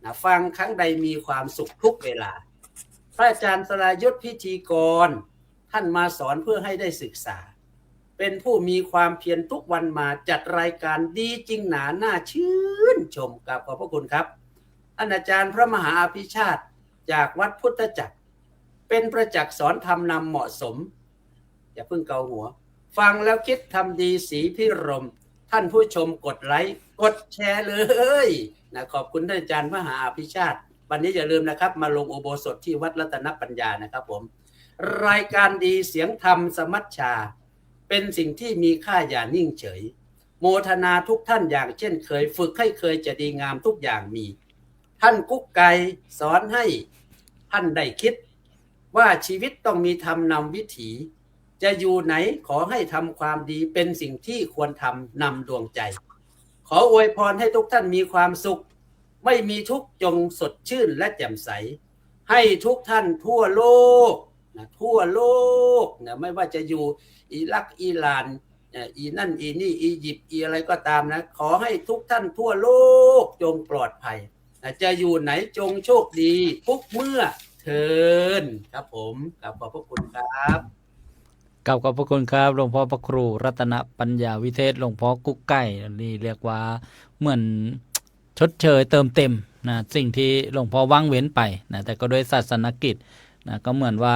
F: นะฟังครั้งใดมีความสุขทุกเวลาพระอาจารย์สรายุทธพิธีกรท่านมาสอนเพื่อให้ได้ศึกษาเป็นผู้มีความเพียรทุกวันมาจัดรายการดีจริงหนาน่าชื่นชมกับขอบพระคุณครับอาจารย์พระมหาอภิชาติจากวัดพุทธจักรเป็นประจักษ์สอนธรรมนำเหมาะสมอย่าเพิ่งเกาหัวฟังแล้วคิดทำดีสีพิรมท่านผู้ชมกดไลค์กดแชร์เลยนะขอบคุณท่านอาจารย์มหาอภิชาติวันนี้อย่าลืมนะครับมาลงอุโบสถที่วัดรัตนปัญญานะครับผมรายการดีเสียงธรรมสมัชชาเป็นสิ่งที่มีค่าอย่านิ่งเฉยโมทนาทุกท่านอย่างเช่นเคยฝึกให้เคยจะดีงามทุกอย่างมีท่านกุ๊กไก่สอนให้ท่านได้คิดว่าชีวิตต้องมีธรรมนำวิถีจะอยู่ไหนขอให้ทำความดีเป็นสิ่งที่ควรทำนำดวงใจขออวยพรให้ทุกท่านมีความสุขไม่มีทุกข์จงสดชื่นและแจ่มใสให้ทุกท่านทั่วโลกนะทั่วโลกนะไม่ว่าจะอยู่อิรักอิหร่านอีนั่นอีนี่อียิปต์อีอะไรก็ตามนะขอให้ทุกท่านทั่วโลกจงปลอดภัยจะอยู่ไหนจงโชคดีทุกเมื่อเทินครับผมขอบพระคุณครับ
B: ขอบพระคุณครับหลวงพ่อพระครูรัตนปัญญาวิเทศหลวงพ่อกุ๊กไก่นี่เรียกว่าเหมือนชดเชยเติมเต็มนะสิ่งที่หลวงพ่อว่างเว้นไปนะแต่ก็ด้วยศาสนกิจนะก็เหมือนว่า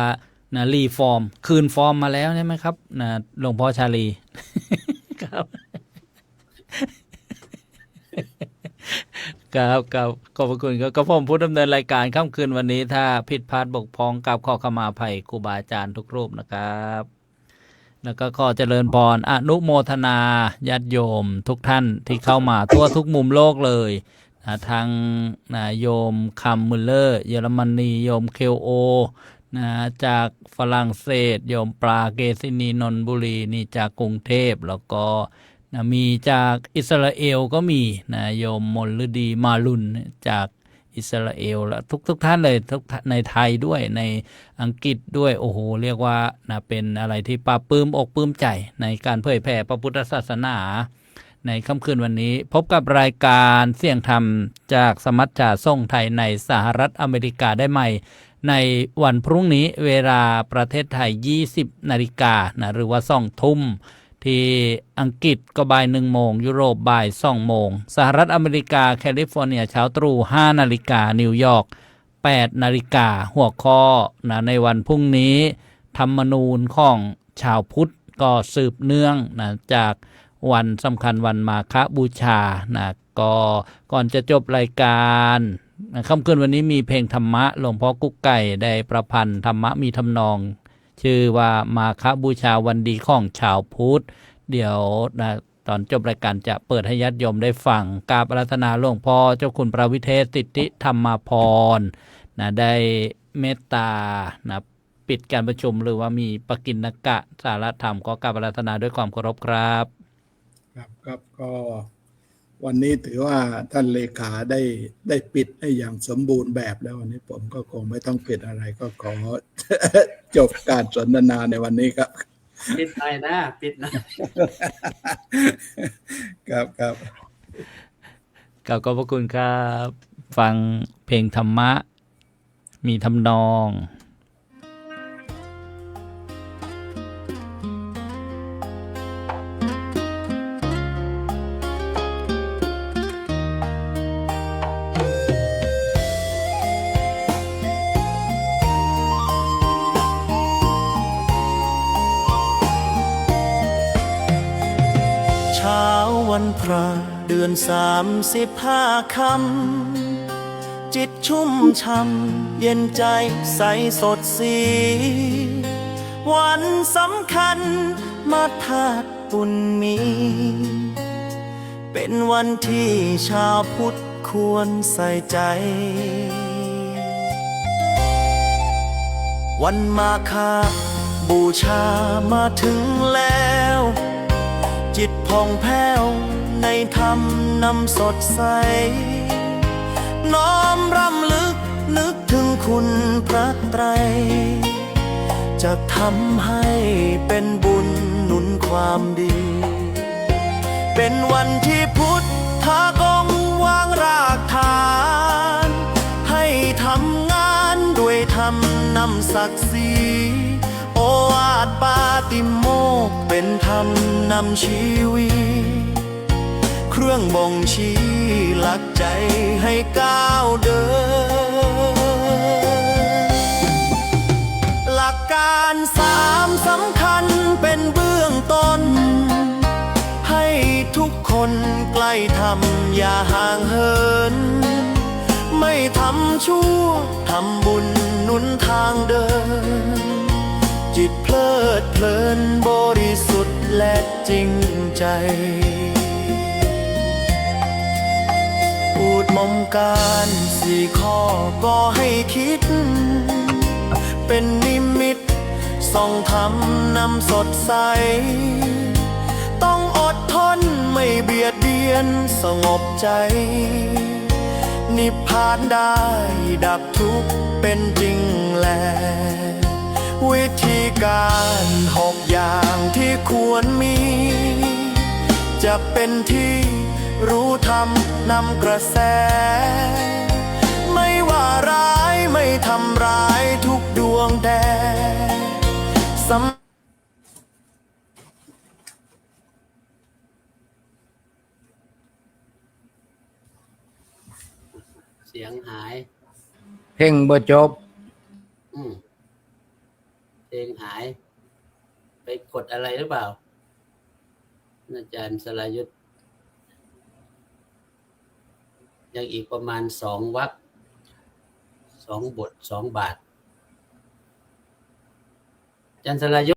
B: นะรีฟอร์มคืนฟอร์มมาแล้วใช่ไหมครับนะหลวงพ่อชาลี ครับครับขอบพระคุณครับก็ผมผู้ดำเนินรายการค่ำคืนวันนี้ถ้าผิดพลาดบกพร่องกับขอขมาอภัยครูบาอาจารย์ทุกรูปนะครับแล้วก็ขอเจริญพรอนุโมทนาญาติโยมทุกท่านที่เข้ามาทั่วทุกมุมโลกเลยทางโยมคัมมุลเลอร์เยอรมนีโยมเคลโอจากฝรั่งเศสโยมปลาเกษินีนนทบุรีนี่จากกรุงเทพแล้วก็มีจากอิสราเอลก็มีโยมมลฤดีมาลุนจากอิสราเอลแล้วทุกท่านเลยทุกในไทยด้วยในอังกฤษด้วยโอ้โหเรียกว่าเป็นอะไรที่ปลาปลื้มอกปลื้มใจในการเผยแผ่พระพุทธศาสนาในค่ำคืนวันนี้พบกับรายการเสียงธรรมจากสมัชชาส่งไทยในสหรัฐอเมริกาได้ใหม่ในวันพรุ่งนี้เวลาประเทศไทย 20 นาฬิกาหรือว่า20 ทุ่มที่อังกฤษก็บ่าย1 โมงยุโรปบ่าย2 โมงสหรัฐอเมริกาแคลิฟอร์เนียเช้าตรู่5 นาฬิกานิวยอร์ก8 นาฬิกาหัวข้อในวันพรุ่งนี้ธรรมนูญของชาวพุทธก็สืบเนื่องจากวันสำคัญวันมาฆบูชาก็ก่อนจะจบรายการค่ำคืนวันนี้มีเพลงธรรมะหลวงพ่อกุ๊กไก่ได้ประพันธ์ธรรมะมีทำนองชื่อว่ามาฆบูชาวันดีของชาวพุทธเดี๋ยวตอนจบรายการจะเปิดให้ญาติโยมได้ฟังกราบอาราธนาหลวงพ่อเจ้าคุณพระวิเทศสิทธิธรรมพรได้เมตตาปิดการประชุมหรือว่ามีปกิณกะสารธรรมก็กราบอาราธนาด้วยความเคารพครับ
C: ครับก็วันนี้ถือว่าท่านเลขาได้ปิดให้อย่างสมบูรณ์แบบแล้ววันนี้ผมก็คงไม่ต้องปิดอะไรก็ขอ จบการสนทนาในวันนี้ครับ
F: ปิดหน่อยนะปิด
C: นะครับ
B: ขอบพระคุณครับฟังเพลงธรรมะมีทำนอง
I: วันพระเดือน35 ค่ำจิตชุ่มช่ำเย็นใจใสสดสีวันสำคัญมาธาตุบุญมี เป็นวันที่ชาวพุทธควรใส่ใจวันมาฆบูชามาถึงแล้วจิตผ่องแผ้วในธรรมนำสดใสน้อมรำลึก นึกถึงคุณพระไตรจะทำให้เป็นบุญหนุนความดี เป็นวันที่พุทธากงวางรากฐาน ให้ทำงานด้วยธรรมนำศักดิ์ศรีโอวาทปาติโมกข์เป็นธรรมนำชีวิตเครื่องบ่งชี้หลักใจให้ก้าวเดิน หลักการ3สำคัญเป็นเบื้องต้น ให้ทุกคนใกล้ทำอย่าห่างเหิน ไม่ทำชั่วทำบุญหนุนทางเดิน จิตเพลิดเพลินบริสุทธิ์และจริงใจ พูดมมการ4 ข้อก็ให้คิด เป็นนิมิตส่องธรรมนำสดใส ต้องอดทนไม่เบียดเบียนสงบใจ นิพพานได้ดับทุกข์เป็นจริงแล วิธีการ6 อย่างที่ควรมี จะเป็นที่รู้ธรรมนำกระแส ไม่ว่าร้ายไม่ทำร้ายทุกดวงแดน
F: เสียงหาย
D: เพ่งบ่จบ
F: เพลงหาย ไปกดอะไรหรือเปล่าอาจารย์สรายุทธยังอีกประมาณ2 วรรค2 บท 2 บาทอาจารย์สรายุทธ